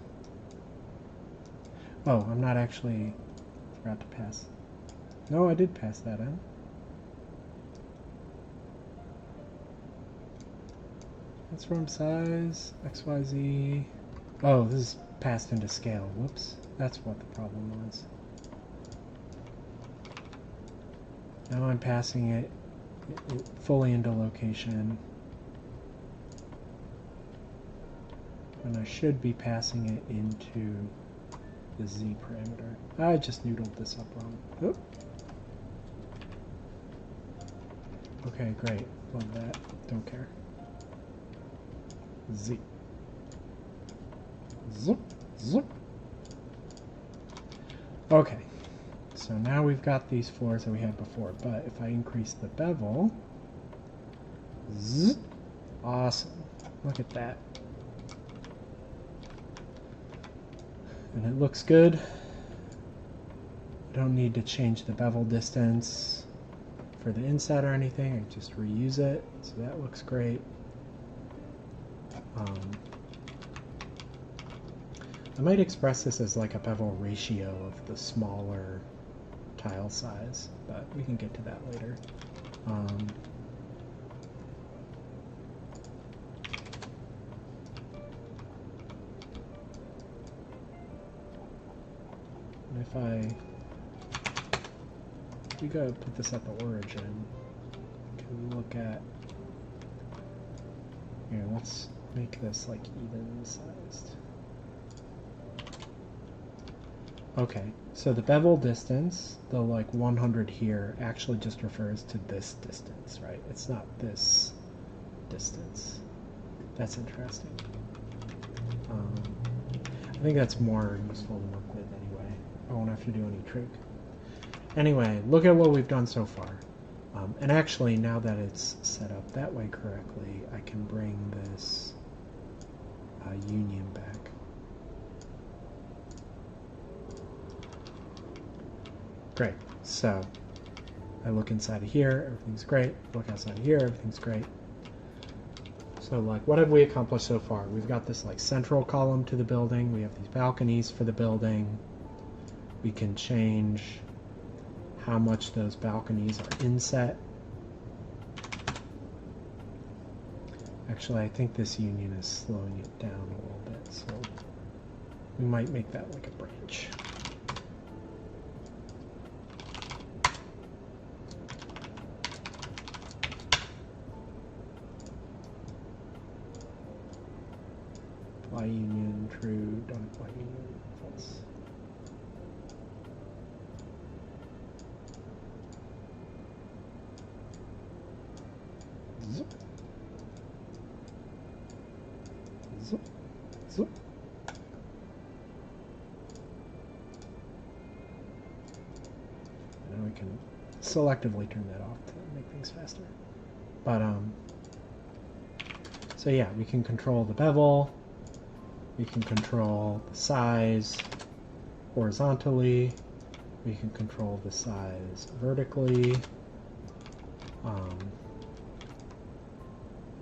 Oh, I'm not actually... forgot to pass. No, I did pass that in. Transform size, XYZ. Oh, this is passed into scale. Whoops. That's what the problem was. Now I'm passing it fully into location. And I should be passing it into the Z parameter. I just noodled this up wrong. Oop. Okay, great. Love that. Don't care. Z. Zoop. Zoop. Okay. So now we've got these floors that we had before, but if I increase the bevel... Zzz, awesome. Look at that. And it looks good. I don't need to change the bevel distance for the inside or anything. I just reuse it, so that looks great. I might express this as like a bevel ratio of the smaller tile size, but we can get to that later. And if we go put this at the origin, we can look at, here, let's make this like even sized. Okay, so the bevel distance, the like 100 here, actually just refers to this distance, right? It's not this distance. That's interesting. I think that's more useful to work with anyway. I won't have to do any trig. Anyway, look at what we've done so far. And actually, now that it's set up that way correctly, I can bring this union back. Great. So I look inside of here, everything's great. Look outside of here, everything's great. So like, what have we accomplished so far? We've got this like central column to the building. We have these balconies for the building. We can change how much those balconies are inset. Actually, I think this union is slowing it down a little bit, so we might make that like a branch. Apply union, true, don't apply union, false. Zip. Zip. Zip. And now we can selectively turn that off to make things faster. But, so yeah, we can control the bevel. We can control the size horizontally. We can control the size vertically.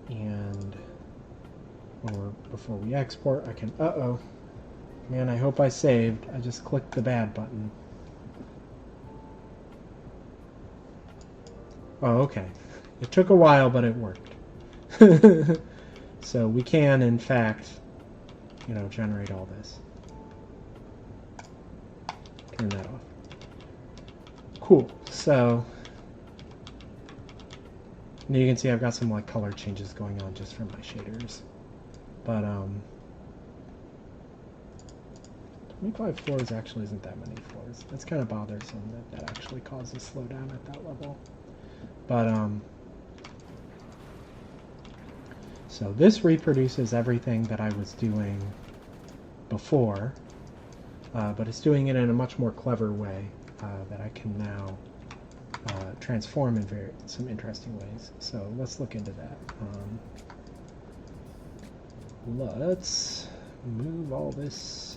And before we export, I can, uh-oh. Man, I hope I saved. I just clicked the bad button. Oh, okay. It took a while, but it worked. So we can, in fact, you know, generate all this. Turn that off. Cool. So now you can see I've got some like color changes going on just from my shaders. But 25 floors actually isn't that many floors. That's kind of bothersome that that actually causes slowdown at that level. But So this reproduces everything that I was doing before, but it's doing it in a much more clever way that I can now transform in some interesting ways. So let's look into that. Let's move all this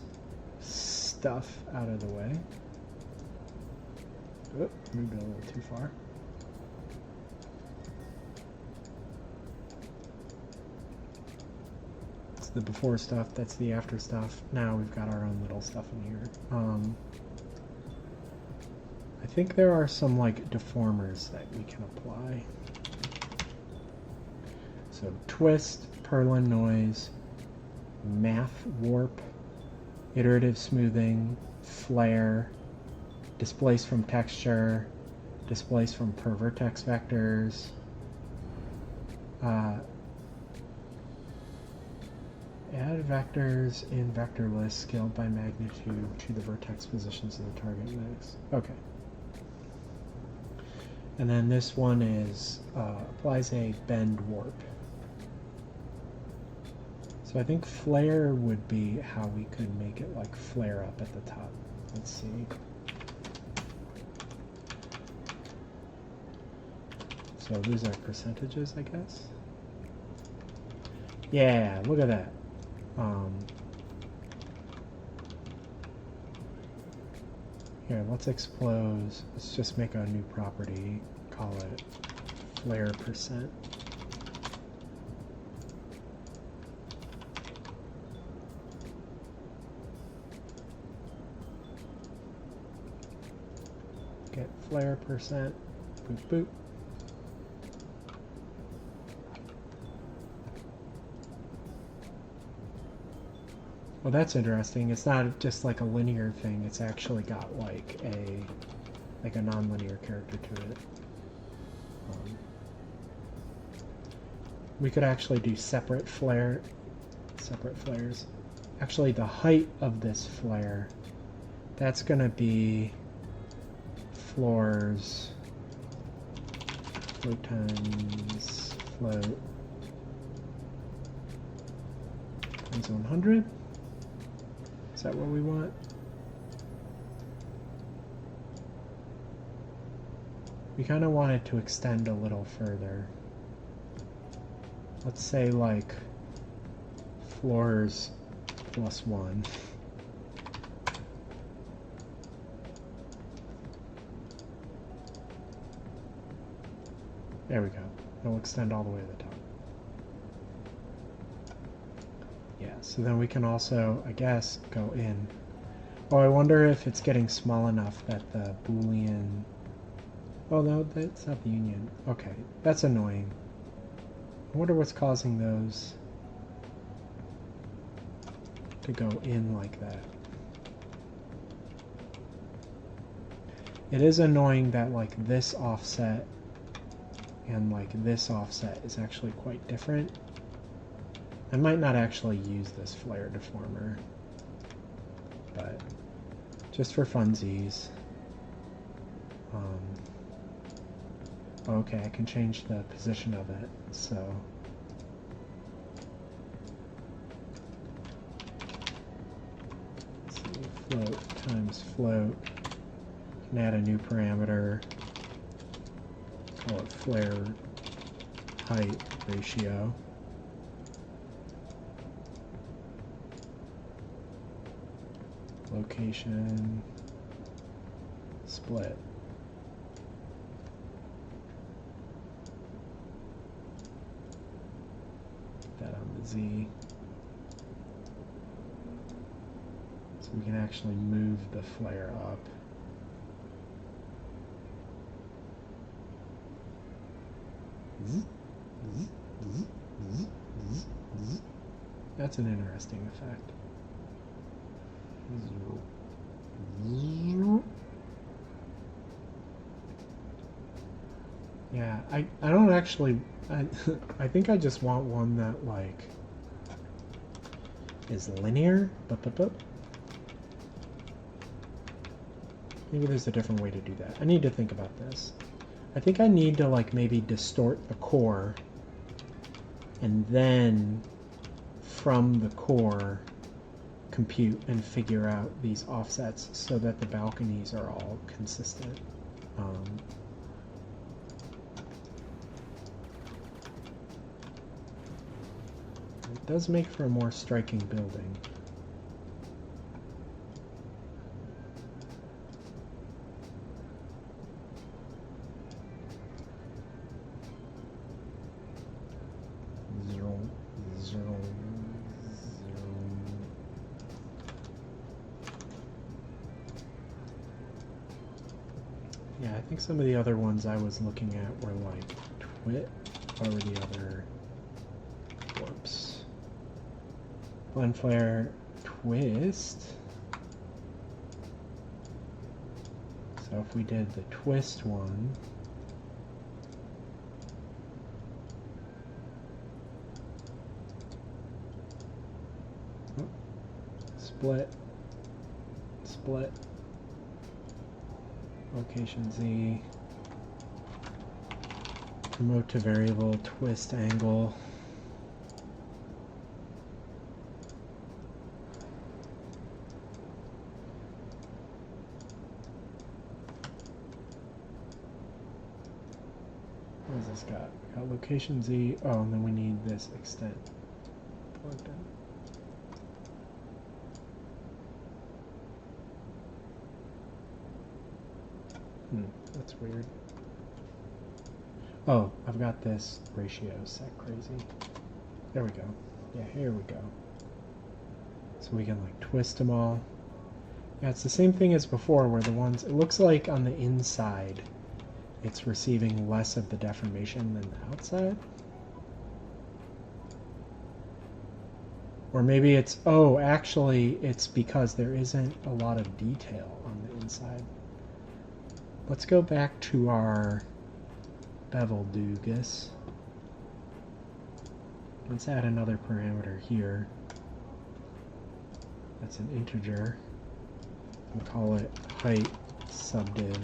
stuff out of the way. Oh, moved it a little too far. That's the before stuff, that's the after stuff. Now we've got our own little stuff in here. I think there are some like deformers that we can apply. So twist, Perlin noise, math warp, iterative smoothing, flare, displace from texture, displace from per vertex vectors, add vectors in vector list scaled by magnitude to the vertex positions of the target mix. Okay. And then this one is applies a bend warp. So I think flare would be how we could make it like flare up at the top. Let's see. So these are percentages, I guess. Yeah, look at that. Here, let's expose. Let's just make a new property. Call it flare percent. Get flare percent. Boop boop. Well, that's interesting. It's not just like a linear thing. It's actually got like a nonlinear character to it. We could actually do separate flares. Actually, the height of this flare, that's going to be floors float times float times 100. Is that what we want? We kind of want it to extend a little further. Let's say like floors plus 1. There we go. It'll extend all the way to the top. Yeah, so then we can also, I guess, go in. Oh, I wonder if it's getting small enough that the Boolean... Oh, no, that's not the union. Okay, that's annoying. I wonder what's causing those to go in like that. It is annoying that like this offset and like this offset is actually quite different. I might not actually use this flare deformer, but just for funsies. Okay, I can change the position of it, so let's see, float times float. Can add a new parameter, call it flare height ratio. Location split. Put that on the Z. So we can actually move the flare up. That's an interesting effect. Yeah, I don't actually, I think I just want one that like is linear, but maybe there's a different way to do that. I need to think about this. I think I need to like maybe distort the core and then from the core compute and figure out these offsets so that the balconies are all consistent. It does make for a more striking building. Yeah, I think some of the other ones I was looking at were like Twit, or the other, whoops, Blend Flare, Twist. So if we did the Twist one, split, split, location Z, promote to variable, twist angle, what has this got? We got location Z, oh, and then we need this extent plugged in. That's weird. Oh, I've got this ratio set crazy. There we go. Yeah, here we go. So we can like twist them all. Yeah, it's the same thing as before where the ones, it looks like on the inside it's receiving less of the deformation than the outside. Or maybe it's, oh, actually it's because there isn't a lot of detail on the inside. Let's go back to our bevel doogus. Let's add another parameter here. That's an integer. We'll call it height subdiv.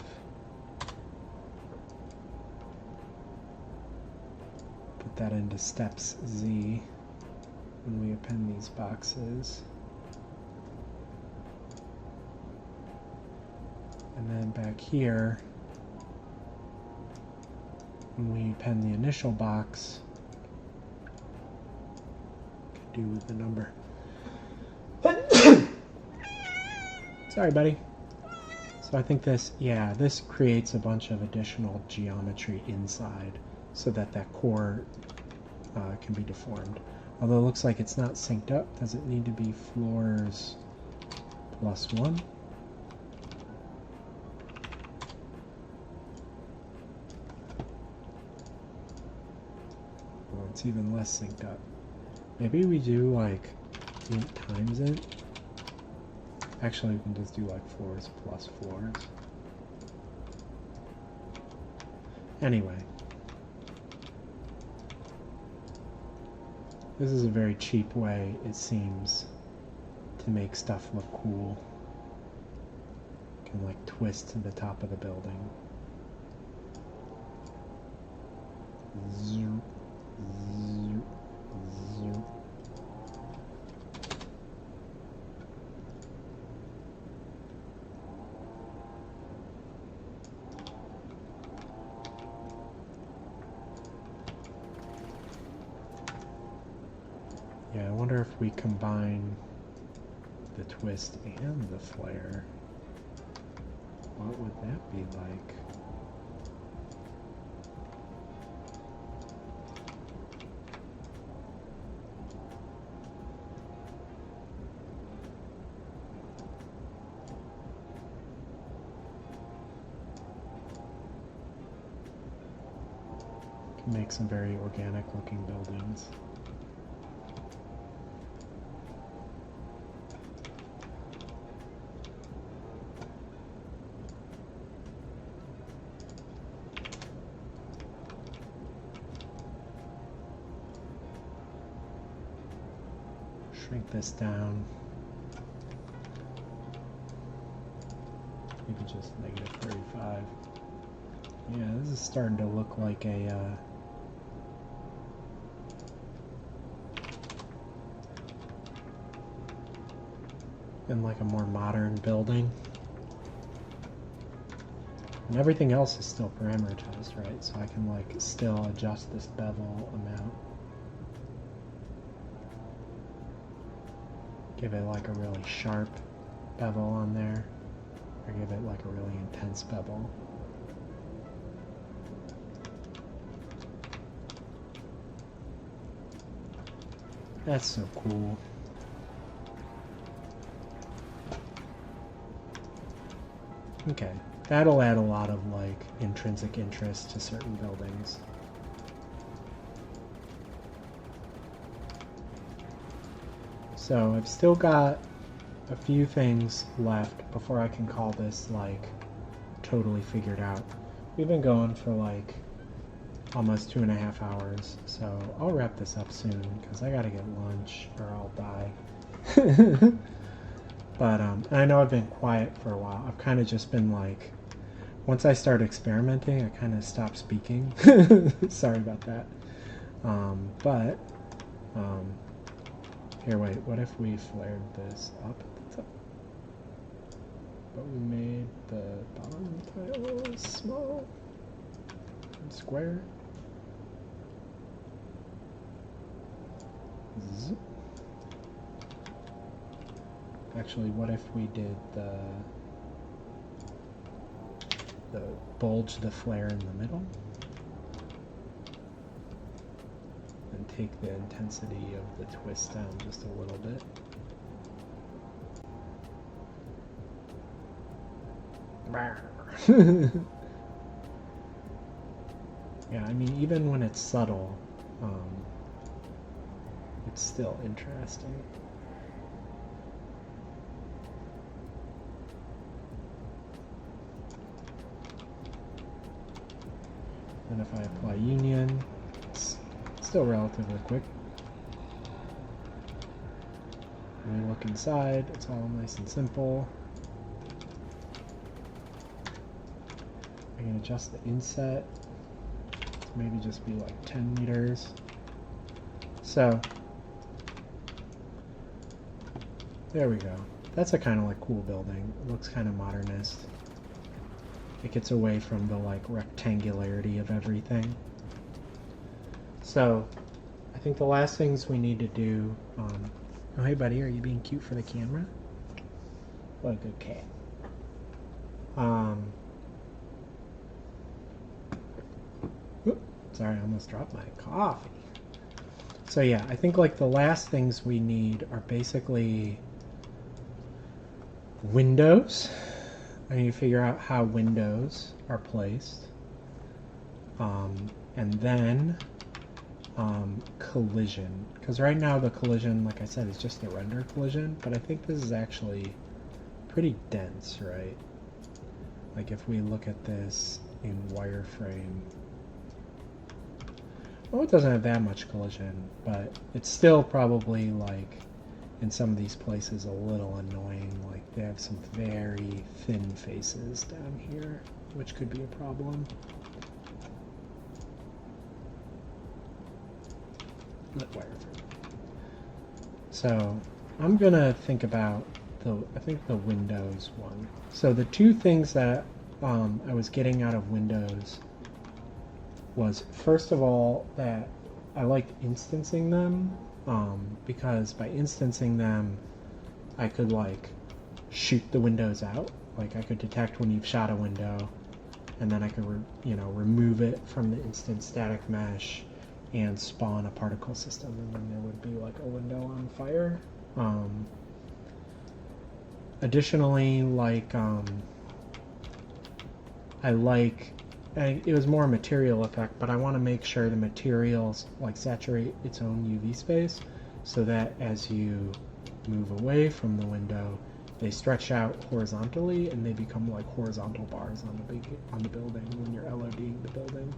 Put that into steps Z when we append these boxes. And then back here, when we append the initial box, do the number. Sorry, buddy. So I think this, yeah, this creates a bunch of additional geometry inside so that that core can be deformed. Although it looks like it's not synced up. Does it need to be floors +1? Well, it's even less synced up. Maybe we do like int times int. Actually, we can just do like floors plus floors. Anyway. This is a very cheap way, it seems, to make stuff look cool. You can like twist to the top of the building. Zoop, zoop, zoop. Yeah, I wonder if we combine the twist and the flare, what would that be like? Can make some very organic looking buildings. Shrink this down. Maybe just -35. Yeah, this is starting to look like a in like a more modern building. And everything else is still parameterized, right? So I can like still adjust this bevel amount. Give it like a really sharp bevel on there, or give it like a really intense bevel. That's so cool. Okay, that'll add a lot of like intrinsic interest to certain buildings. So I've still got a few things left before I can call this like totally figured out. We've been going for like almost 2.5 hours, so I'll wrap this up soon because I gotta get lunch or I'll die. But I know I've been quiet for a while. I've kind of just been like, once I start experimenting, I kind of stop speaking. Sorry about that. Here, wait, what if we flared this up at the top? But we made the bottom tile small and square. Zip. Actually, what if we did the bulge the flare in the middle? And take the intensity of the twist down just a little bit. Yeah, I mean, even when it's subtle, it's still interesting. And if I apply union, it's still relatively quick. When we look inside, it's all nice and simple. I can adjust the inset to maybe just be like 10 meters. So, there we go. That's a kind of like cool building. It looks kind of modernist. It gets away from the like rectangularity of everything. So I think the last things we need to do, oh hey buddy, are you being cute for the camera? What a good cat. Sorry, I almost dropped my coffee. So yeah, I think like the last things we need are basically windows. I need to figure out how windows are placed. And then collision. Because right now the collision, like I said, is just the render collision, but I think this is actually pretty dense, right? Like if we look at this in wireframe, well, it doesn't have that much collision, but it's still probably like in some of these places a little annoying. Like they have some very thin faces down here, which could be a problem. So I'm gonna think about I think the Windows one. So the two things that I was getting out of Windows was, first of all, that I liked instancing them, because by instancing them I could like shoot the windows out. Like I could detect when you've shot a window, and then I could remove it from the instant static mesh and spawn a particle system, and then there would be like a window on fire. Additionally, like it was more a material effect, but I want to make sure the materials like saturate its own UV space, so that as you move away from the window, they stretch out horizontally and they become like horizontal bars on the building when you're LODing the building.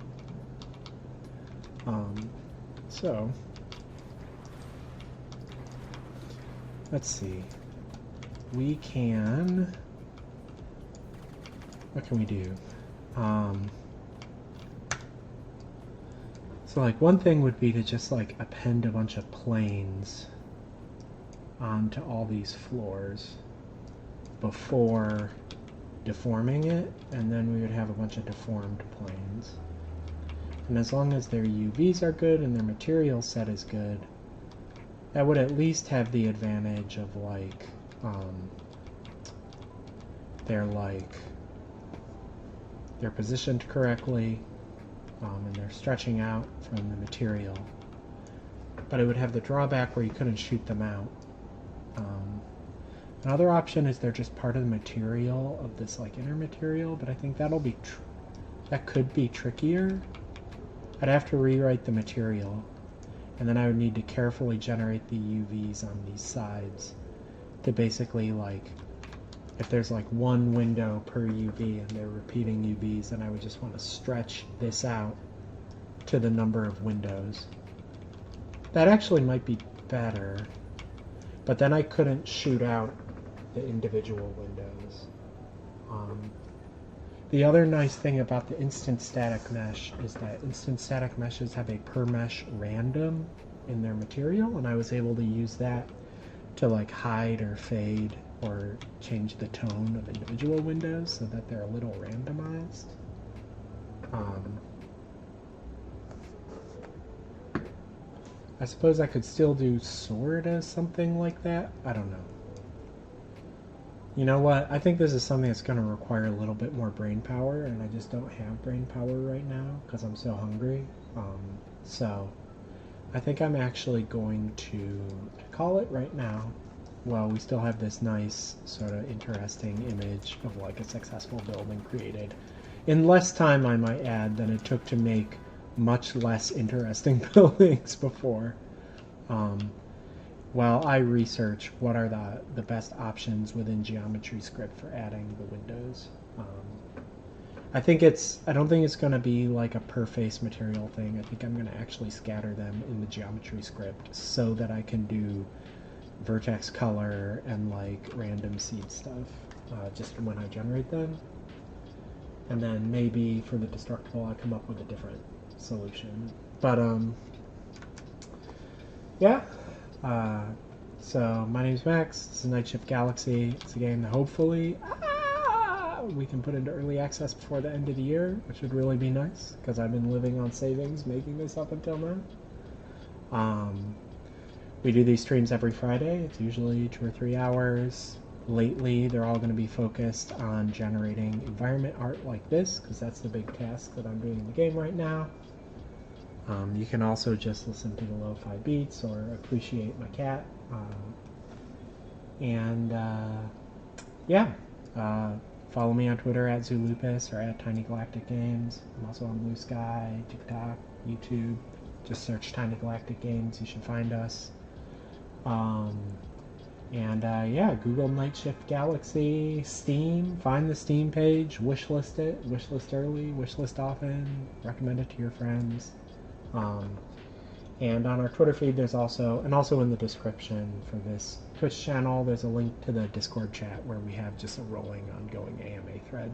So let's see. We can. What can we do? So like one thing would be to just like append a bunch of planes onto all these floors. before deforming it, and then we would have a bunch of deformed planes. And as long as their UVs are good and their material set is good, that would at least have the advantage of like, they're positioned correctly, and they're stretching out from the material. But it would have the drawback where you couldn't shoot them out. Another option is they're just part of the material of this like inner material, but I think that'll be that could be trickier. I'd have to rewrite the material, and then I would need to carefully generate the UVs on these sides to basically, like, if there's like one window per UV and they're repeating UVs, then I would just want to stretch this out to the number of windows. That actually might be better, but then I couldn't shoot out the individual windows. The other nice thing about the instant static mesh is that instant static meshes have a per mesh random in their material, and I was able to use that to like hide or fade or change the tone of individual windows so that they're a little randomized. I suppose I could still do sort of something like that. I don't know. You know what? I think this is something that's going to require a little bit more brain power, and I just don't have brain power right now because I'm so hungry. So I think I'm actually going to call it right now. Well, we still have this nice sort of interesting image of like a successful building created in less time, I might add, than it took to make much less interesting buildings before. While I research what are the best options within Geometry Script for adding the windows. I don't think it's going to be like a per face material thing. I think I'm going to actually scatter them in the Geometry Script so that I can do vertex color and like random seed stuff just when I generate them. And then maybe for the destructible I come up with a different solution. But yeah. So my name's Max. This is Nightshift Galaxy. It's a game that hopefully we can put into early access before the end of the year, which would really be nice because I've been living on savings making this up until now. We do these streams every Friday. It's usually 2 or 3 hours. Lately, they're all going to be focused on generating environment art like this, because that's the big task that I'm doing in the game right now. You can also just listen to the lo-fi beats or appreciate my cat. Follow me on Twitter at Zulupus or at Tiny Galactic Games. I'm also on Blue Sky, TikTok, YouTube. Just search Tiny Galactic Games. You should find us. Google Nightshift Galaxy, Steam, find the Steam page, wishlist it, wishlist early, wishlist often, recommend it to your friends. And on our Twitter feed, there's also in the description for this Twitch channel, there's a link to the Discord chat where we have just a rolling, ongoing AMA thread.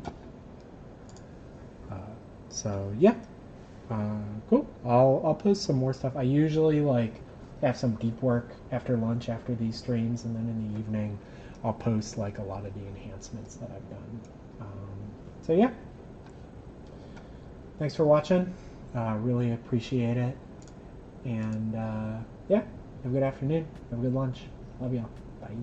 Cool. I'll post some more stuff. I usually have some deep work after lunch after these streams, and then in the evening I'll post like a lot of the enhancements that I've done. Thanks for watching. Really appreciate it. And have a good afternoon. Have a good lunch. Love y'all. Bye.